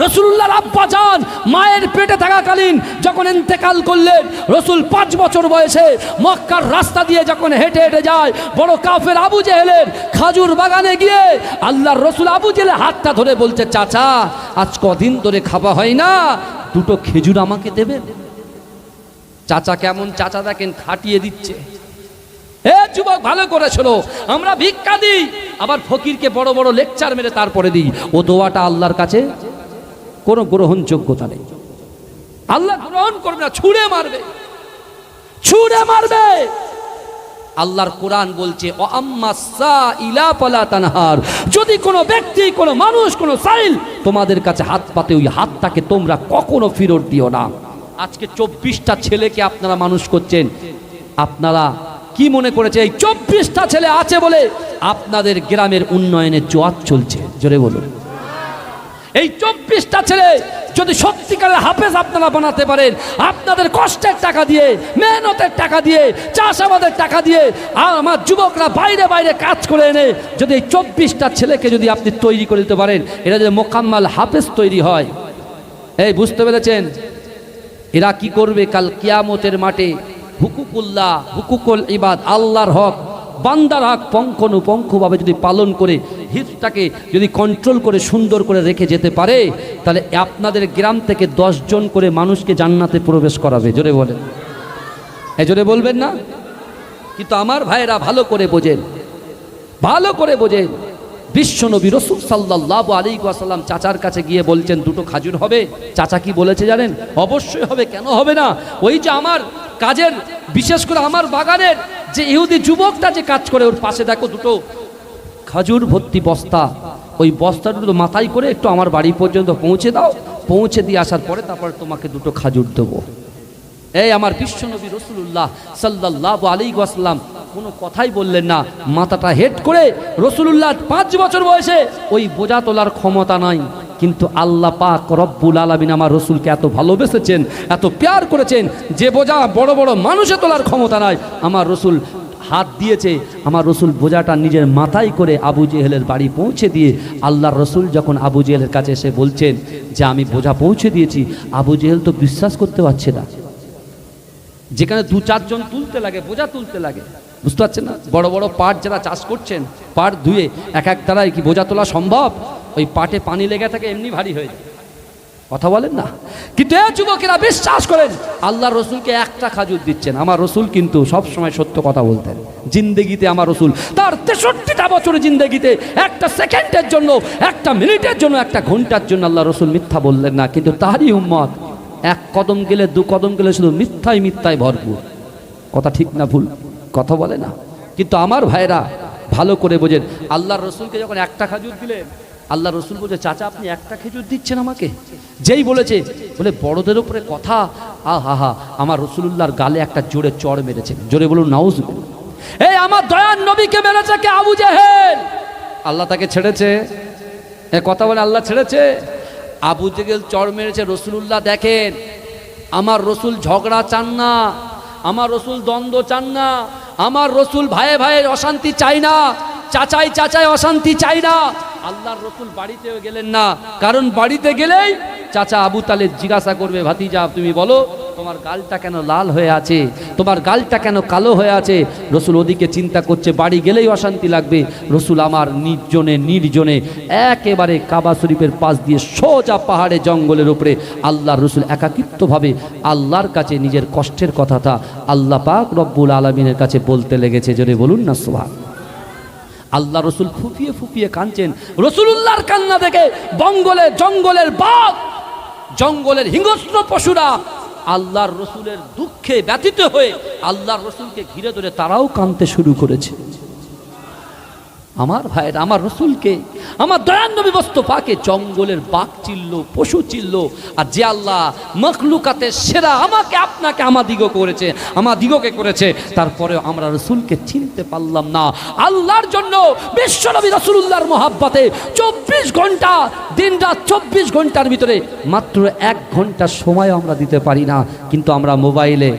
Speaker 1: রাসূলুল্লাহর আব্বা জান মায়ের পেটে থাকাকালীন যখন ইন্তেকাল করলেন, রাসূল 5 বছর বয়সে মক্কার রাস্তা দিয়ে যখন হেঁটে হেঁটে যায়, বড় কাফের আবু জেহেলের খাজুর বাগানে গিয়ে আল্লাহর রাসূল আবু জেহেলের হাতটা ধরে বলছে, চাচা আজ কদিন ধরে খাওয়া হয় না, 2টো খেজুর আমাকে দেবেন? চাচা কেমন চাচা দেখেন, খাটিয়ে দিচ্ছে। এ যুবক ভালো করে শোনো, আমরা ভিক্ষা দিই, আবার ফকিরকে বড় বড় লেকচার মেরে তারপরে দিই। ও দোয়াটা আল্লাহর কাছে কোনো গ্রহণযোগ্যতা নেই। আল্লাহ গ্রহণ করবে না, ছুঁড়ে মারবে, ছুঁড়ে মারবে। আল্লাহর কোরআন বলছে, ও আম্মা সাইলা ফালা তানহার, যদি কোনো ব্যক্তি, কোনো মানুষ, কোনো সাইল তোমাদের কাছে হাত পাতে, ওই হাতটাকে তোমরা কখনো ফেরত দিও না। আজকে 24টা ছেলেকে আপনারা মানুষ করছেন, আপনারা কি মনে করেছে এই 24টা ছেলে আছে বলে আপনাদের গ্রামের উন্নয়নের জোয়ার চলছে? জোরে বলুন। এই 24টা ছেলে যদি সত্যিকারের হাফেজ আপনারা বানাতে পারেন, আপনাদের কষ্টের টাকা দিয়ে, মেহনতের টাকা দিয়ে, চাষাবাদের টাকা দিয়ে, আর আমার যুবকরা বাইরে বাইরে কাজ করে এনে যদি এই 24টা ছেলেকে যদি আপনি তৈরি করে দিতে পারেন, এরা যদি মোকাম্মাল হাফেজ তৈরি হয়, এই বুঝতে পেরেছেন? এরা কি করবে কাল কিয়ামতের মাঠে? হুকুকুল্লাহ, হুকুকুল ইবাদ, আল্লাহর হক, বান্দার হক পঙ্খানুপঙ্খভাবে যদি পালন করে, হিতটাকে যদি কন্ট্রোল করে সুন্দর করে রেখে যেতে পারে, তাহলে আপনাদের গ্রাম থেকে 10 জন করে মানুষকে জান্নাতে প্রবেশ করাবে। জোরে বলেন, এই জোরে বলবেন না? কিন্তু আমার ভাইয়েরা ভালো করে বোঝেন, ভালো করে বোঝেন, বিশ্বনবী রাসূল সাল্লাল্লাহু আলাইহি ওয়াসাল্লাম চাচার কাছে গিয়ে বলছেন 2টো খাজুর হবে। চাচা কি বলেছে জানেন? অবশ্যই হবে, কেন হবে না? ওই যে আমার কাজের, বিশেষ করে আমার বাগানের যে ইহুদি যুবকটা যে কাজ করে, ওর পাশে দেখো 2টো খাজুর ভর্তি বস্তা, ওই বস্তাগুলো মাথায় করে একটু আমার বাড়ি পর্যন্ত পৌঁছে দাও, পৌঁছে দিয়ে আসার পরে তারপর তোমাকে 2টো খাজুর দেবো। এই আমার বিশ্বনবী রাসূলুল্লাহ সাল্লাল্লাহু আলাইহি ওয়াসাল্লাম কোনো কথাই বললেন না, মাথাটা হেড করে। রাসূলুল্লাহ 5 বছর বয়সে ওই বোঝা তোলার ক্ষমতা নাই, কিন্তু আল্লাহ পাক রব্বুল আলামিন আমার রসুলকে এত ভালোবেসেছেন, এত প্যার করেছেন, যে বোঝা বড় বড় মানুষে তোলার ক্ষমতা নাই, আমার রসুল হাত দিয়েছে, আমার রসুল বোঝাটা নিজের মাথায় করে আবু জেহেলের বাড়ি পৌঁছে দিয়ে, আল্লাহর রসুল যখন আবু জেহেলের কাছে এসে বলছেন যে আমি বোঝা পৌঁছে দিয়েছি, আবু জেহেল তো বিশ্বাস করতে পারছে না। যেখানে 2-4 জন তুলতে লাগে, বোঝা তুলতে লাগে, বুঝতে পারছেন না? বড় বড় পাট যারা চাষ করছেন, পাট ধুয়ে এক দ্বারাই কি বোঝা তোলা সম্ভব? ওই পাটে পানি লেগে থাকে, এমনি ভারী হয়ে যায়। কথা বলেন না? কিন্তু এই যুবকেরা বিশ্বাস করেন, আল্লাহর রসুলকে একটা খাজুর দিচ্ছেন। আমার রসুল কিন্তু সব সময় সত্য কথা বলতেন। জিন্দেগিতে আমার রসুল তার 63টা বছরের জিন্দেগিতে একটা সেকেন্ডের জন্য, একটা মিনিটের জন্য, একটা ঘন্টার জন্য আল্লাহ রসুল মিথ্যা বললেন না। কিন্তু তারই উম্মত 1 কদম গেলে 2 কদম গেলে শুধু মিথ্যায় মিথ্যায় ভরপুর। কথা ঠিক না ভুল? কথা বলে না? কিন্তু আমার ভাইরা ভালো করে বোঝেন, আল্লাহর রসুলকে যখন একটা খাজুর দিলেন, আল্লাহ রসুল বলছে চাচা আপনি একটা খেজুর দিচ্ছেন আমাকে? যেই বলেছে, বলে বড়দের উপরে কথা, আহা, আমার রসুলুল্লাহর গালে একটা জোরে চড় মেরেছে। জোরে বলুন নাউজুবিল্লাহ। এই আমার দয়ার নবীকে মেরেছে কে? আবু জেহেল। আল্লাহ তাকে ছেড়েছে? এ কথা বলে আল্লাহ ছেড়েছে? আবু জেহেল চড় মেরেছে। রসুলুল্লাহ দেখেন, আমার রসুল ঝগড়া চান না, আমার রসুল দ্বন্দ্ব চান না, আমার রসুল ভাইয়ে ভাইয়ের অশান্তি চাই না, চাচাই চাচাই অশান্তি চাই না। আল্লাহর রসুল বাড়িতেও গেলেন না, কারণ বাড়িতে গেলেই চাচা আবু তালেব জিজ্ঞাসা করবে, ভাতিজা তুমি বলো তোমার গালটা কেন লাল হয়ে আছে, তোমার গালটা কেন কালো হয়ে আছে। রসুল ওদিকে চিন্তা করছে, বাড়ি গেলেই অশান্তি লাগবে। রসুল আমার নির্জনে একেবারে কাবা শরীফের পাশ দিয়ে সোজা পাহাড়ে জঙ্গলের উপরে আল্লাহর রসুল একাকিত্বভাবে আল্লাহর কাছে নিজের কষ্টের কথাটা আল্লাহ পাক রব্বুল আলামিনের কাছে বলতে লেগেছে। জোরে বলুন না সুবহান। আল্লাহ রসুল ফুপিয়ে ফুপিয়ে কাঁদছেন। রসুলুল্লাহর কান্না দেখে জঙ্গলের বাঘ, জঙ্গলের হিংস্র পশুরা আল্লাহর রসুলের দুঃখে ব্যথিত হয়ে আল্লাহর রসুলকে ঘিরে ধরে তারাও কাঁদতে শুরু করেছে। আমার ভাইয়ের, আমার রসুলকে, আমার দয়ার নবী মুস্তাফাকে জঙ্গলের বাঘ চিল্ল, পশু চিল্ল, আর যে আল্লাহ মখলুকাতের সেরা আমাকে আপনাকে আমাদিগকে করেছে, তারপরেও আমরা রসুলকে চিনতে পারলাম না। আল্লাহর জন্য বিশ্বনবী রাসূলুল্লাহর মহাব্বতে 24 ঘন্টা দিন রাত 24 ঘন্টার ভিতরে মাত্র 1 ঘন্টা সময় আমরা দিতে পারি না, কিন্তু আমরা মোবাইলে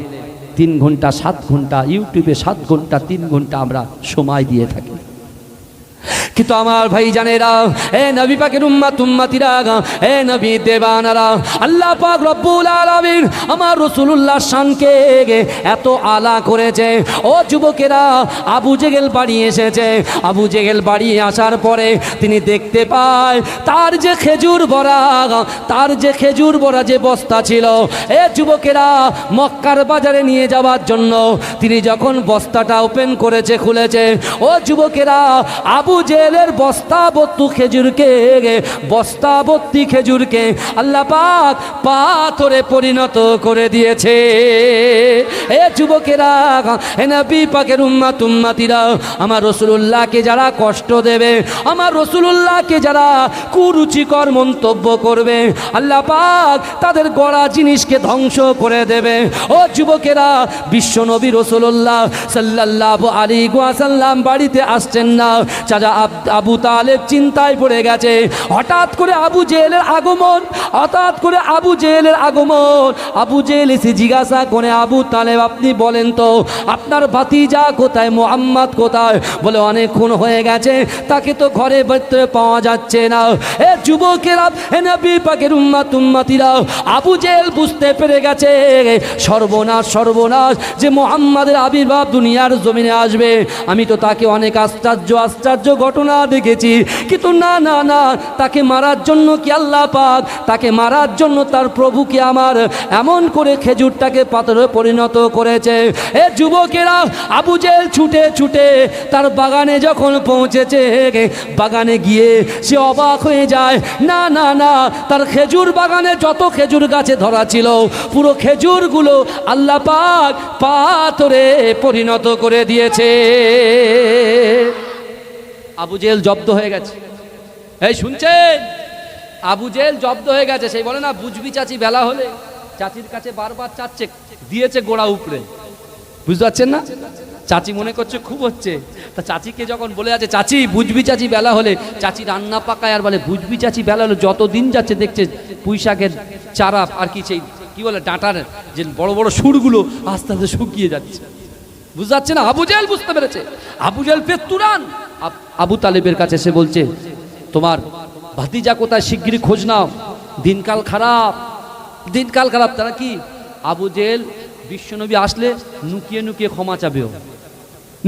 Speaker 1: 3 ঘন্টা 7 ঘন্টা, ইউটিউবে 7 ঘন্টা 3 ঘন্টা আমরা সময় দিয়ে থাকি। কিন্তু আমার ভাই জানেরা, এ নবী পাকের উম্মতিরা, এ নবী দেবানারা, আল্লাহ পাক রব্বুল আলামিন আমার রাসূলুল্লাহর শানকে এত আলা করেছে। ও যুবকেরা, আবু জেহেল বাড়ি এসেছে। আবু জেহেল বাড়ি আসার পরে তিনি দেখতে পায় তার যে খেজুর বড়া যে বস্তা ছিল, এ যুবকেরা, মক্কার বাজারে নিয়ে যাওয়ার জন্য তিনি যখন বস্তাটা ওপেন করেছে, খুলেছে, ও যুবকেরা, আবু জেহেলের বস্তাবর্তী খেজুরকে আল্লাহ পাক পাথরে পরিণত করে দিয়েছে। এ যুবকেরা, এ নবী পাকের উম্মতিরা, আমার রাসূলুল্লাহকে যারা কষ্ট দেবে, আমার রাসূলুল্লাহকে যারা কুরুচিকর মন্তব্য করবে, আল্লাহ পাক তাদের গড়া জিনিসকে ধ্বংস করে দেবে। ও যুবকেরা, বিশ্বনবী রাসূলুল্লাহ সাল্লাল্লাহু আলাইহি ওয়াসাল্লাম বাড়িতে আসছেন না। চাচা আবু তালেব চিন্তায় পড়ে গেছে। হঠাৎ করে আবু জেহেলের আগমন। আবু জেহেল এসে জিজ্ঞাসা করে, আবু তালেব আপনি বলেন তো আপনার ভাতিজা কোথায়, মুহাম্মদ কোথায়? বলে অনেকক্ষণ হয়ে গেছে, তাকে তো ঘরে ভিতরে পাওয়া যাচ্ছে না। এ যুবকেরা, এ নবী পাকের উম্মতিরা, আবু জেহেল বুঝতে পেরে গেছে সর্বনাশ যে মুহাম্মাদের আবির্ভাব দুনিয়ার জমিনে আসবে। আমি তো তাকে অনেক আশ্চর্য ঘটনা দেখেছি, কিন্তু না, তাকে মারার জন্য কি আল্লাহ পাক, তাকে মারার জন্য তার প্রভুকে আমার এমন করে খেজুরটাকে পাথরে পরিণত করেছে। এ যুবকেরা, আবু জেহেল ছুটে তার বাগানে যখন পৌঁছেছে, বাগানে গিয়ে সে অবাক হয়ে যায়। না, তার খেজুর বাগানে যত খেজুর গাছে ধরা ছিল, পুরো খেজুরগুলো আল্লাহ পাক পাথরে পরিণত করে দিয়েছে। আবু জেহেল জব্দ হয়ে গেছে। এই শুনছেন, আবু জেহেল জব্দ হয়ে গেছে। সেই বলে না, বুঝবি চাচি বেলা হলে, চাচির কাছে বারবার চাচ্ছে, দিয়েছে গোড়া উপরে। বুঝতে পারছেন না? চাচি মনে করছে খুব হচ্ছে, তা চাচিকে যখন বলে যাচ্ছে, চাচি বুঝবি চাচি বেলা হলে, চাচি রান্না পাকায় আর বলে বুঝবি চাচি বেলা হলে। যত দিন যাচ্ছে দেখছে পুঁইশাকের চারা আর কি বলে ডাঁটার যে বড় বড় সুরগুলো আস্তে আস্তে শুকিয়ে যাচ্ছে। বুঝতে পারছে না? আবু জেহেল বুঝতে পেরেছে। আবু জেহেল পেতুরান আবু তালেবের কাছে সে বলছে, তোমার ভাতিজা কোথায়, শিগগিরই খোঁজ নাও, দিনকাল খারাপ। তারা কি? আবু জেহেল বিশ্বনবী আসলে নুকিয়ে ক্ষমা চাবেও,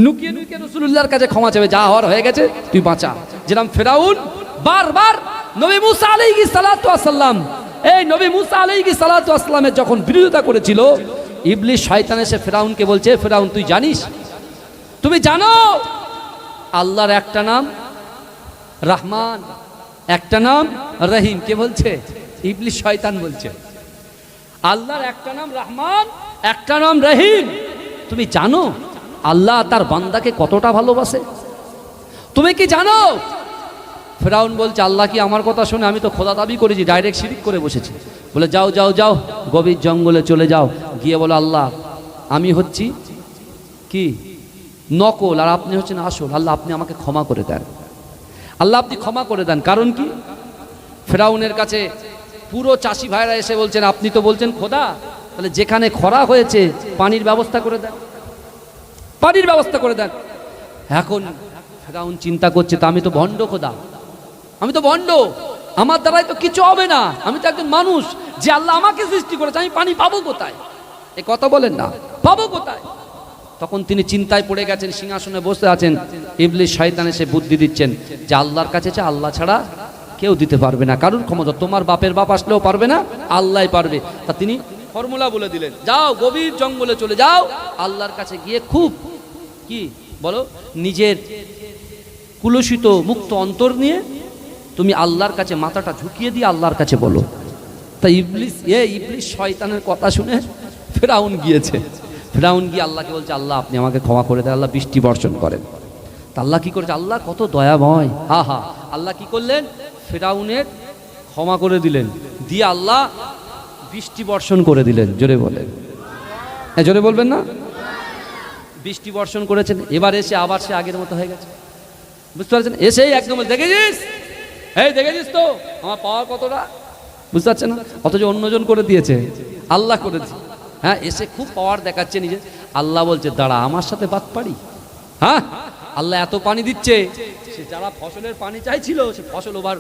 Speaker 1: নুকিয়ে রাসূলুল্লাহর কাছে ক্ষমা চাবে, যা হওয়ার হয়ে গেছে, তুই বাঁচা। যেরকম ফেরাউন বারবার নবী মুসা আলাইহিস সালাতু ওয়াস সালাম, এই নবী মুসা আলাইহিস সালাতু ওয়াস সালামের যখন বিরোধিতা করেছিল, ইবলিস শয়তান এসে ফেরাউনকে বলছে, ফেরাউন তুই জানিস, তুমি জানো আল্লাহর একটা নাম রহমান, একটা নাম রহিম। কে বলছে? ইবলিস শয়তান বলছে। আল্লাহর একটা নাম রহমান, একটা নাম রহিম। তুমি জানো আল্লাহ তার বান্দাকে কতটা ভালোবাসে? তুমি কি জানো? ফেরাউন বলছে, আল্লাহ কি আমার কথা শুনে? আমি তো খোদা দাবি করেছি, ডাইরেক্ট শিরিক করে বসেছি। বলে যাও গভীর জঙ্গলে চলে যাও, গিয়ে বলো আল্লাহ আমি হচ্ছি কি নকল আর আপনি হচ্ছেন আসল। আল্লাহ আপনি আমাকে ক্ষমা করে দেন, আল্লাহ আপনি ক্ষমা করে দেন। কারণ কি? ফেরাউনের কাছে পুরো চাষি ভাইরা এসে বলছেন, আপনি তো বলছেন খোদা, তাহলে যেখানে খরা হয়েছে পানির ব্যবস্থা করে দেন, পানির ব্যবস্থা করে দেন। এখন ফেরাউন চিন্তা করছে, তা আমি তো ভণ্ড খোদা, আমি তো ভণ্ড, আমার দ্বারাই তো কিছু হবে না, আমি তো একজন মানুষ, যে আল্লাহ আমাকে সৃষ্টি করেছে, আমি পানি পাবো কোথায়? এ কথা বলেন না, পাবো কোথায়? তখন তিনি চিন্তায় পড়ে গেছেন, সিংহাসনে বসে আছেন, ইবলিস শয়তান এসে বুদ্ধি দিচ্ছেন যে আল্লাহর কাছে চা, আল্লাহ ছাড়া কেউ দিতে পারবে না, কারণ ক্ষমতা তোমার বাপের বাপ আসলেও পারবে না, আল্লাহই পারবে। তা তিনি ফর্মুলা বলে দিলেন, যাও গভীর জঙ্গলে চলে যাও, আল্লাহর কাছে গিয়ে খুব কি বলো, নিজের কুলসিত মুক্ত অন্তর নিয়ে তুমি আল্লাহর কাছে মাথাটা ঝুঁকিয়ে দিয়ে আল্লাহর কাছে বলো। তা ইবলিস শয়তানের কথা শুনে ফেরাউন গিয়েছে, ফেরাউন গিয়ে আল্লাহকে বলছে, আল্লাহ আপনি আমাকে ক্ষমা করে দেন, আল্লাহ বৃষ্টি বর্ষণ করেন। তা আল্লাহ কি করেছে, আল্লাহ কত দয়াময়, হা হা, আল্লাহ কি করলেন, ফেরাউনের ক্ষমা করে দিলেন, দিয়ে আল্লাহ বৃষ্টি বর্ষণ করে দিলেন। জোরে বলেন, জোরে বলবেন না? বৃষ্টি বর্ষণ করেছেন। এবার এসে আবার সে আগের মতো হয়ে গেছে, বুঝতে পারছেন? এসেই একদম দেখেছিস, এই দেখেছিস তো আমার পাওয়ার কতটা, বুঝতে পারছেন না? অথচ অন্যজন করে দিয়েছে, আল্লাহ করে দিয়েছে। হ্যাঁ, এসে খুব পাওয়ার দেখাচ্ছে নিজে। আল্লাহ বলছে, দাঁড়া, আমার সাথে বাদ পারি? হ্যাঁ, আল্লাহ এত পানি দিচ্ছে, সে যারা ফসলের পানি চাইছিল সে ফসল ওভার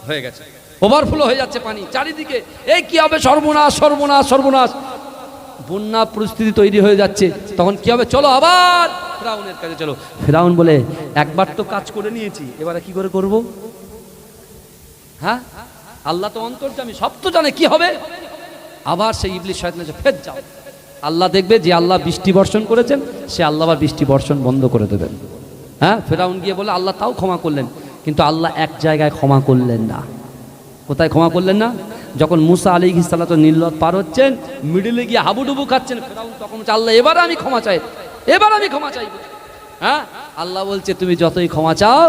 Speaker 1: হয়ে গেছে, ওভারফ্লো হয়ে যাচ্ছে পানি চারিদিকে। এই কি হবে, সর্বনাশ সর্বনাশ সর্বনাশ, বন্যা পরিস্থিতি তৈরি হয়ে যাচ্ছে। তখন কি হবে, চলো আবার ফেরাউনের কাছে চলো। ফেরাউন বলে, একবার তো কাজ করে নিয়েছি, এবারে কি করে করব? হ্যাঁ, আল্লাহ তো অন্তর্যামী, সব তো জানে, কি হবে? আবার সেই ইবলিস শয়তান ফের যাও, আল্লাহ দেখবে যে আল্লাহ বৃষ্টি বর্ষণ করেছেন, সে আল্লাহ আবার বৃষ্টি বর্ষণ বন্ধ করে দেবেন। হ্যাঁ, ফেরাউন গিয়ে বলে, আল্লাহ তাও ক্ষমা করলেন, কিন্তু আল্লাহ এক জায়গায় ক্ষমা করলেন না। কোথায় ক্ষমা করলেন না? যখন মুসা আলাইহিস সালাতু নীল পার হচ্ছেন, মিডিলে গিয়ে হাবুডুবু খাচ্ছেন, ফেরাউন তখন বলছে, আল্লাহ এবার আমি ক্ষমা চাই, এবার আমি ক্ষমা চাইব। হ্যাঁ, আল্লাহ বলছে, তুমি যতই ক্ষমা চাও,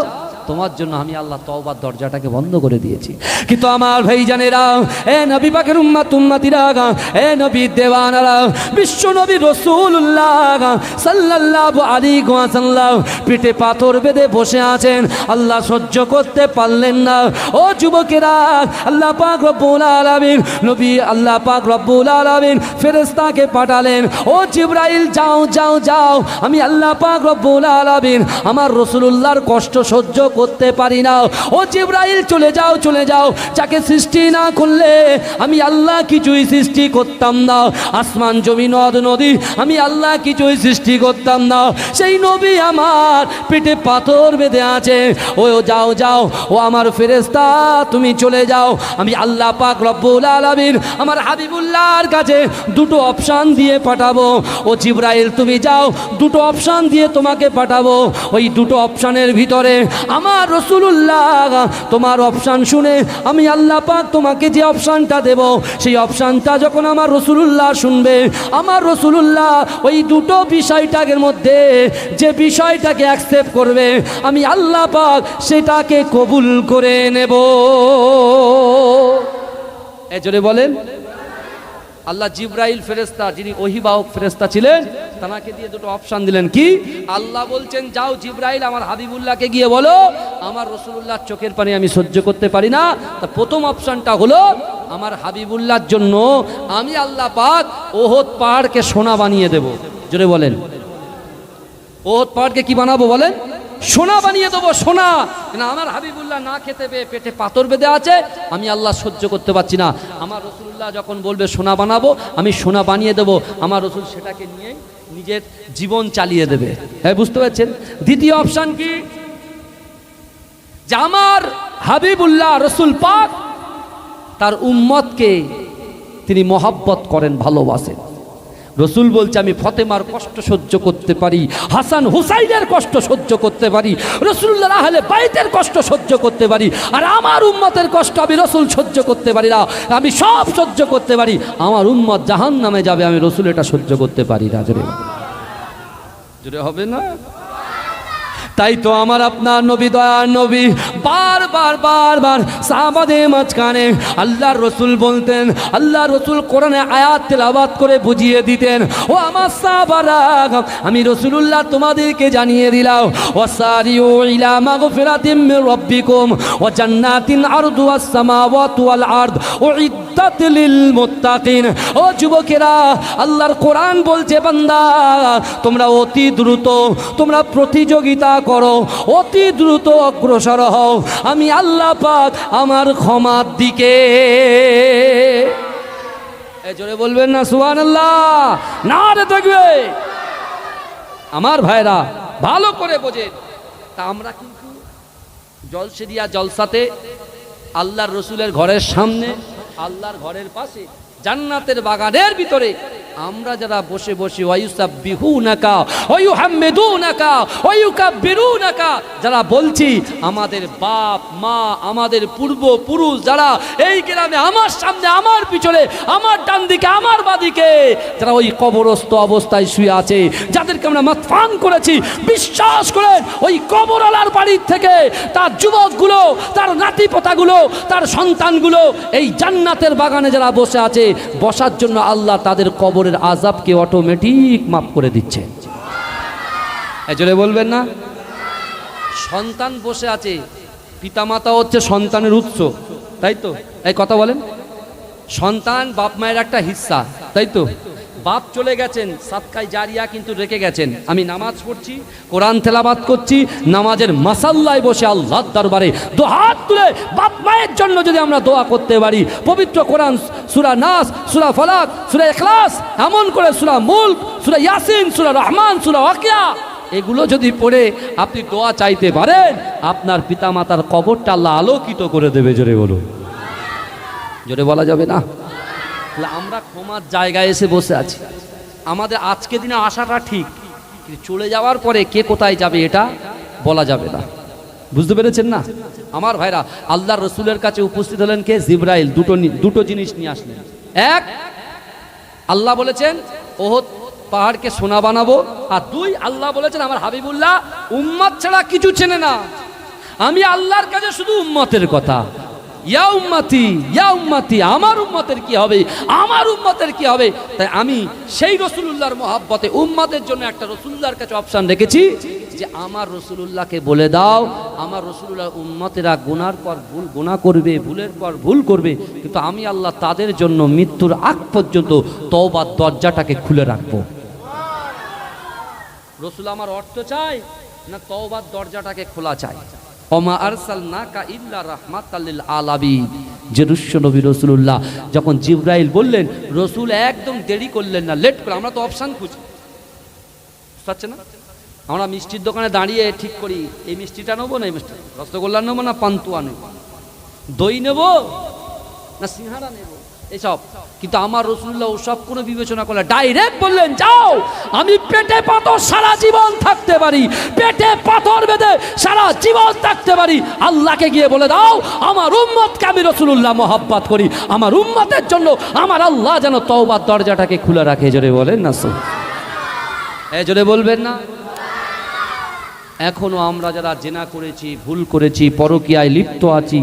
Speaker 1: তোমার জন্য আমি আল্লাহ তওবার দরজাটাকে বন্ধ করে দিয়েছি। কিন্তু আমার ভাইজানেরা, এ নবী পাকের উম্মত উম্মতিরা, এ নবী দেওয়ানারা, বিশ্ব নবী রাসূলুল্লাহ সাল্লাল্লাহু আলাইহি ওয়াসাল্লাম পিঠে পাথর বেঁধে বসে আছেন, আল্লাহ সহ্য করতে পারলেন না। ও যুবকেরা, আল্লাহ পাক রব্বুল আলামিন, নবী আল্লাহ পাক রব্বুল আলামিন ফেরেশতাকে পাঠালেন, ও জিবরাইল যাও যাও যাও, আমি আল্লাহ পাক রব্বুল আলামিন আমার রাসূলুল্লাহর কষ্ট সহ্য করতে পারি না। ও জিবরাইল চলে যাও চলে যাও, যাকে সৃষ্টি না করলে আমি আল্লাহ কিছুই সৃষ্টি করতাম না, আসমান জমি নদ নদী আমি আল্লাহ কিছুই সৃষ্টি করতাম না, সেই নবী আমার পেটে পাথর বেঁধে আছে, ও যাও যাও, ও আমার ফেরেশতা তুমি চলে যাও, আমি আল্লাহ পাক রব্বুল আলামিন আমার হাবিবুল্লাহর কাছে দুটো অপশান দিয়ে পাঠাবো। ও জিবরাইল তুমি যাও, দুটো অপশান দিয়ে তোমাকে পাঠাবো, ওই দুটো অপশানের ভিতরে আমার রাসূলুল্লাহ তোমার অপশান শুনে আমি আল্লাহ পাক তোমাকে যে অপশানটা দেব, সেই অপশানটা যখন আমার রাসূলুল্লাহ শুনবে, আমার রাসূলুল্লাহ ওই দুটো বিষয়টার মধ্যে যে বিষয়টাকে অ্যাকসেপ্ট করবে, আমি আল্লাহ পাক সেটাকে কবুল করে নেব। এ জোরে বলেন। আল্লাহ জিবরাইল ফেরেশতা, যিনি ওহীবাহক ফেরেশতা ছিলেন, তানাকে দিয়ে দুটো অপশন দিলেন। কি? আল্লাহ বলছেন, যাও জিবরাইল আমার হাবিবুল্লাহকে গিয়ে বলো আমার রাসূলুল্লাহর চোখের পানি আমি সহ্য করতে পারি না। তা প্রথম অপশনটা হলো, আমার হাবিবুল্লাহর জন্য আমি আল্লাহ পাক ওহদ পাহাড়কে সোনা বানিয়ে দেব। জোরে বলেন। ওহদ পাহাড়কে কি বানাবো বলেন? সোনা বানিয়ে দেবো, সোনা। না, আমার হাবিবুল্লাহ না খেতে পেয়ে পেটে পাথর বেঁধে আছে, আমি আল্লাহ সহ্য করতে পারছি না। আমার রাসূলুল্লাহ যখন বলবে সোনা বানাবো, আমি সোনা বানিয়ে দেবো, আমার রাসূল সেটাকে নিয়ে নিজের জীবন চালিয়ে দেবে। হ্যাঁ, বুঝতে পারছেন? দ্বিতীয় অপশন কি? যে আমার হাবিবুল্লাহ রাসূল পাক তার উম্মতকে তিনি মহব্বত করেন, ভালোবাসেন। রসুল বলছে, আমি ফতেমার কষ্ট সহ্য করতে পারি, হাসান হুসাইনের কষ্ট সহ্য করতে পারি, রাসূলুল্লাহ আহলে বাইতের কষ্ট সহ্য করতে পারি, আর আমার উম্মতের কষ্ট আমি রসুল সহ্য করতে পারি না। আমি সব সহ্য করতে পারি, আমার উম্মত জাহান্নামে যাবে, আমি রসুল এটা সহ্য করতে পারি না। জোরে জোরে হবে না? তাই তো আমার আপনার নবী, দয়ার নবী, বারবার বারবার সাহাবাদের মাঝখানে আল্লাহর রসুল বলতেন, আল্লাহর রসুল কোরআনে আয়াত তেলাওয়াত করে বুঝিয়ে দিতেন, ও আমার সাহাবারা, আমি রাসূলুল্লাহ তোমাদেরকে জানিয়ে দিলাম, ওয়াসারিউ ইলা মাগফিরাতিম মির রাব্বিকুম ওয়া জান্নাতিন আরদুহাস সামাওয়াতু ওয়াল আরদ উইদ্দাত লিল মুত্তাকিন। ও যুবকেরা, আল্লাহর কোরআন বলছে বান্দা তোমরা অতি দ্রুত তোমরা প্রতিযোগিতা করো, অতি দ্রুত অগ্রসর হও আমি আল্লাহ পাক আমার ক্ষমার দিকে। এই জোরে বলবেন না সুবহানাল্লাহ? নারে তাকবীর। আমার ভাইরা ভালো করে বোঝেন, তা আমরা কিন্তু জলসেরিয়া জলসাতে আল্লাহর রসুলের ঘরের সামনে, আল্লাহর ঘরের পাশে, জান্নাতের বাগানের ভিতরে আমরা যারা বসে বসে ওয়ায়ুসাব্বিহুনাকা ওয়ায়ুহাম্মিদুনাকা ওয়ায়ুকাব্বিরুনাকা যারা বলছি, আমাদের বাপ মা আমাদের পূর্বপুরুষ যারা এই গ্রামে আমার সামনে আমার পিছনে আমার ডান দিকে আমার বাদিকে যারা ওই কবরস্থ অবস্থায় শুয়ে আছে, যাদেরকে আমরা মাতফান করেছি, বিশ্বাস করেন ওই কবরওয়ালার বাড়ির থেকে তার যুবকগুলো, তার নাতিপোতাগুলো, তার সন্তানগুলো এই জান্নাতের বাগানে যারা বসে আছে, বসার জন্য আল্লাহ তাদের কবরের আযাবকে অটোমেটিক মাফ করে দিচ্ছে। এজন্য বলবেন না? সন্তান বসে আছে, পিতামাতা হচ্ছে সন্তানের উৎস, তাই তো? এই কথা বলেন। সন্তান বাপ মায়ের একটা হিস্সা, তাই তো? বাপ চলে গেছেন, সাদকায়ে জারিয়া কিন্তু রেখে গেছেন। আমি নামাজ পড়ছি, কোরআন তেলাওয়াত করছি, নামাজের মাসাল্লায় বসে আল্লাহর দরবারে দুহাত তুলে বাপ মায়ের জন্য যদি আমরা দোয়া করতে পারি, পবিত্র কোরআন সূরা নাস, সূরা ফালাক, সূরা ইখলাস, এমন করে সূরা মুলক, সূরা ইয়াসিন, সূরা রহমান, সূরা ওয়াকিয়া, এগুলো যদি পড়ে আপনি দোয়া চাইতে পারেন, আপনার পিতামাতার কবরটা আল্লাহ আলোকিত করে দেবে। জোরে বলুন। জোরে বলা যাবে না? আমরা ক্ষমার জায়গায় এসে বসে আছি। আমাদের আজকে দিনে আসাটা ঠিক, কিন্তু চলে যাওয়ার পরে কে কোথায় যাবে এটা বলা যাবে না। বুঝতে পেরেছেন না আমার ভাইরা? আল্লাহর রসুলের কাছে উপস্থিত হলেন কে? জিবরাইল। দুটো জিনিস নিয়ে আসলেন। এক, আল্লাহ বলেছেন ওহদ পাহাড়কে সোনা বানাবো, আর দুই, আল্লাহ বলেছেন আমার হাবিবুল্লাহ উম্মত ছাড়া কিছু চেনে না। আমি আল্লাহর কাছে শুধু উম্মতের কথা, ইয়া উম্মতি ইয়া উম্মতি, আমার উম্মতের কি হবে, আমার উম্মতের কি হবে। তাই আমি সেই রসুলুল্লাহর মহাব্বতে উম্মতের জন্য একটা রসুলুল্লাহর কাছে অপশন রেখেছি যে আমার রসুলুল্লাহকে বলে দাও, আমার রসুলুল্লাহ উম্মতেরা গুনার পর ভুল গুনাহ করবে, ভুলের পর ভুল করবে, কিন্তু আমি আল্লাহ তাদের জন্য মৃত্যুর আগ পর্যন্ত তওবার দরজাটাকে খুলে রাখবো। রসুল আমার অর্থ চাই না তওবার দরজাটাকে খোলা চাই? ওমা আরসালনাকা ইল্লা রাহমাতাল লিল আলামিন। যে নবী রাসূলুল্লাহ যখন জিবরাইল বললেন, রসুল একদম দেরি করলেন না, লেট করে। আমরা তো অপশন খুঁজি, বুঝতে না? আমরা মিষ্টির দোকানে দাঁড়িয়ে ঠিক করি এই মিষ্টিটা নেবো না এই মিষ্টি, রসগোল্লা নেবো না পান্তুয়া নেবো, দই নেবো না সিঙ্গারা নেবো, এসব। কিন্তু আমার রাসূলুল্লাহ ওসব কোনো বিবেচনা করলে ডাইরেক্ট বললেন, যাও, আমি পেটে পাথর সারা জীবন থাকতে পারি, পেটে পাথর বেঁধে সারা জীবন থাকতে পারি, আল্লাহকে গিয়ে বলে দাও আমার উম্মতকে আমি রাসূলুল্লাহ মহব্বত করি, আমার উম্মতের জন্য আমার আল্লাহ যেন তওবার দরজাটাকে খুলে রাখে। জোরে বলেন না? জোরে বলবেন না? এখনো আমরা যারা জেনা করেছি, ভুল করেছি, পরকীয়ায় লিপ্ত আছি,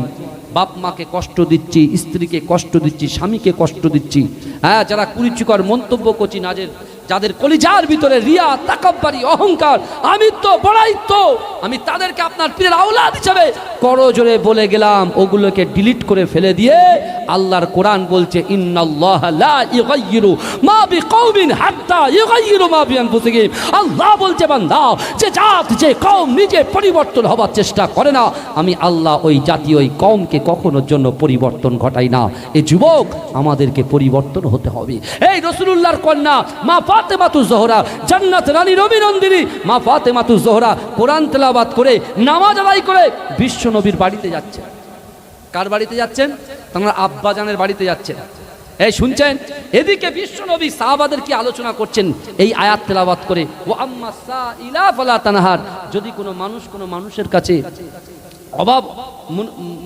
Speaker 1: বাপ মাকে কষ্ট দিচ্ছি, স্ত্রীকে কষ্ট দিচ্ছি, স্বামীকে কষ্ট দিচ্ছি, হ্যাঁ, যারা কুরুচিকর মন্তব্য করছি, যাদের কলিজার ভিতরে রিয়া, তাকাব্বুরি, অহংকার, আমিত্ব, বড়াইত্ব, আমি তাদেরকে আপনার পীরের আওলাদ হিসেবে করজোরে বলে গেলাম, ওগুলোকে ডিলিট করে ফেলে দিয়ে আল্লাহর কোরআন বলছে ইন্নাল্লাহা লা ইউগাইয়িরু মা বিকওমিন হাত্তা ইউগাইয়িরু মা বিআনফুসিহিম। আল্লাহ বলছে বান্দা, যে জাত, যে কওম নিজে পরিবর্তন হবার চেষ্টা করে না, আমি আল্লাহ ওই জাতি, ওই কওমকে কখনোর জন্য পরিবর্তন ঘটাই না। এই যুবক, আমাদেরকে পরিবর্তন হতে হবে। এই রাসূলুল্লাহর কন্যা মা ফাতেমাতুজ জোহরা, জান্নাত রানী রবিনন্দিনী মা ফাতেমাতুজ জোহরা কোরআন তেলাওয়াত করে, নামাজ আদায় করে বিশ্ব নবীর বাড়িতে যাচ্ছেন। কার বাড়িতে যাচ্ছেন? তারা আব্বাজানের বাড়িতে যাচ্ছেন। এই শুনছেন? এদিকে বিশ্ব নবী সাহাবাদের কি আলোচনা করছেন এই আয়াত তেলাওয়াত করে, ও আম্মা সাইলা ফালা তানহার। যদি কোনো মানুষ কোনো মানুষের কাছে অভাব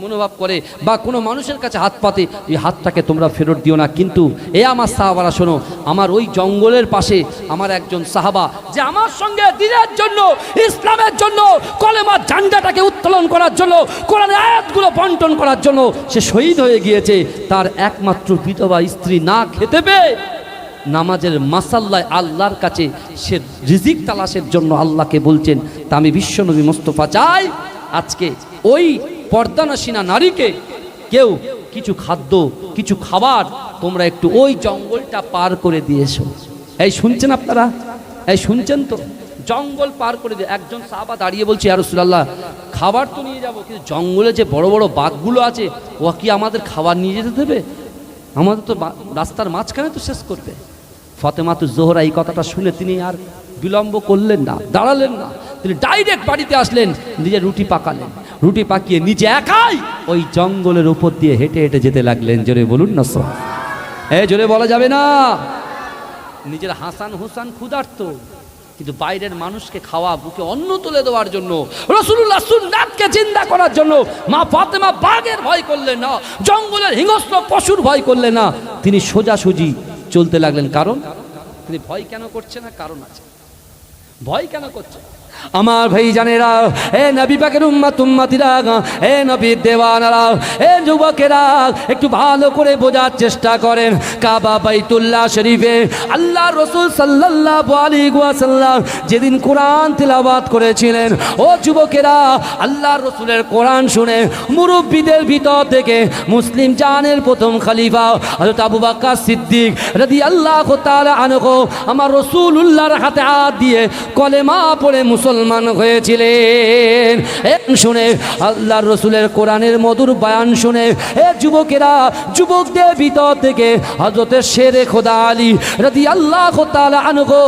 Speaker 1: মনোভাব করে বা কোনো মানুষের কাছে হাত পাতে, এই হাতটাকে তোমরা ফেরত দিও না। কিন্তু এ আমার সাহাবারা শোনো, আমার ওই জঙ্গলের পাশে আমার একজন সাহাবা, যে আমার সঙ্গে দ্বীনের জন্য, ইসলামের জন্য, কলেমার ঝান্ডাটাকে উত্তোলন করার জন্য, কোরআনের আয়াতগুলো বন্টন করার জন্য সে শহীদ হয়ে গিয়েছে। তার একমাত্র বিধবা স্ত্রী না খেতে পেয়ে নামাজের মাসাল্লায় আল্লাহর কাছে সে রিজিক তালাশের জন্য আল্লাহকে বলছেন। তা আমি বিশ্বনবী মুস্তাফা চাই আজকে ওই পর্দানসীনা নারীকে কিছু খাদ্য, কিছু খাবার তোমরা একটু ওই জঙ্গলটা পার করে দিয়েছো। এই শুনছেন আপনারা? এই শুনছেন তো? জঙ্গল পার করে দিয়ে একজন সাহাবা দাঁড়িয়ে বলছে, ইয়া রাসূলুল্লাহ, খাবার তো নিয়ে যাব, কিন্তু জঙ্গলে যে বড় বড় বাঘগুলো আছে ও কি আমাদের খাবার নিয়ে যেতে দেবে? আমাদের তো রাস্তার মাঝখানে তো শেষ করবে। ফাতেমাতুজ জোহরা এই কথাটা শুনে তিনি আর বিলম্ব করলেন না, দাঁড়ালেন না, তিনি ডাইরেক্ট বাড়িতে আসলেন, নিজে রুটি পাকালেন, রুটি পাকিয়ে নিজে একাই ওই জঙ্গলের উপর দিয়ে হেঁটে হেঁটে যেতে লাগলেন। জোরে বলুন না সব, জোরে বলা যাবে না। নিজের হাসান হুসান ক্ষুধার্ত, কিন্তু বাইরের মানুষকে খাওয়া, বুকে অন্ন তুলে দেওয়ার জন্য, রাসূলুল্লাহ সুন্নাতকে জিন্দা করার জন্য মা ফাতেমা বাঘের ভয় করলেন না, জঙ্গলের হিংস্র পশুর ভয় করলেন না, তিনি সোজাসুজি চলতে লাগলেন। কারণ তিনি ভয় কেন করছে না? কারণ আছে। ভয় কেন করছে? আমার ভাই জানেরা, এ নবী পাকের উম্মত উম্মতিরা, এ নবীর দেওয়ানারা, এ যুবকেরা, একটু ভালো করে বোঝার চেষ্টা করেন। কাবা বাইতুল্লাহ শরীফে আল্লাহ রাসূল সাল্লাল্লাহু আলাইহি ওয়াসাল্লাম যেদিন কোরআন তিলাওয়াত করেছিলেন, ও যুবকেরা, আল্লাহর রাসূলের কোরআন শুনে মুরব্বিদের ভিতর থেকে মুসলিম জানের প্রথম খলিফা হযরত আবু বকর সিদ্দিক রাদিয়াল্লাহু তাআলা আনহু আমার রাসূলুল্লাহর হাতে হাত দিয়ে কলেমা পড়ে মুসলমান হয়েছিলেন। শুনে আল্লাহর রাসূলের কোরআনের মধুর বয়ান শুনে এ যুবকেরা, যুবকদের ভিতর থেকে হযরতে শেরে খোদা আলী রাদিয়াল্লাহু তাআলা আনহু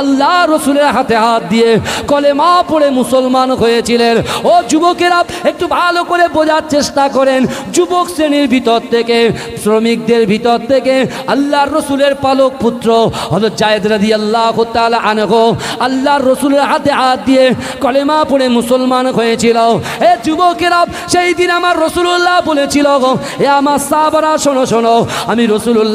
Speaker 1: আল্লাহর রাসূলের হাতে হাত দিয়ে কলেমা পড়ে মুসলমান হয়েছিলেন। ও যুবকেরা, একটু ভালো করে বোঝার চেষ্টা করেন। যুবক শ্রেণীর ভিতর থেকে, শ্রমিকদের ভিতর থেকে আল্লাহর রাসূলের পালক পুত্র হযরত জায়েদ রাদিয়াল্লাহু তাআলা আনহু আল্লাহর রাসূলের হাতে হাত দিয়ে কলেমা পড়ে মুসলমান হয়েছিল। এ যুবকেরা, সেই দিন আমার রাসূলুল্লাহ বলেছিল, এ আমার সাহাবারা শোনো শোনো, আমি রাসূলুল্লাহ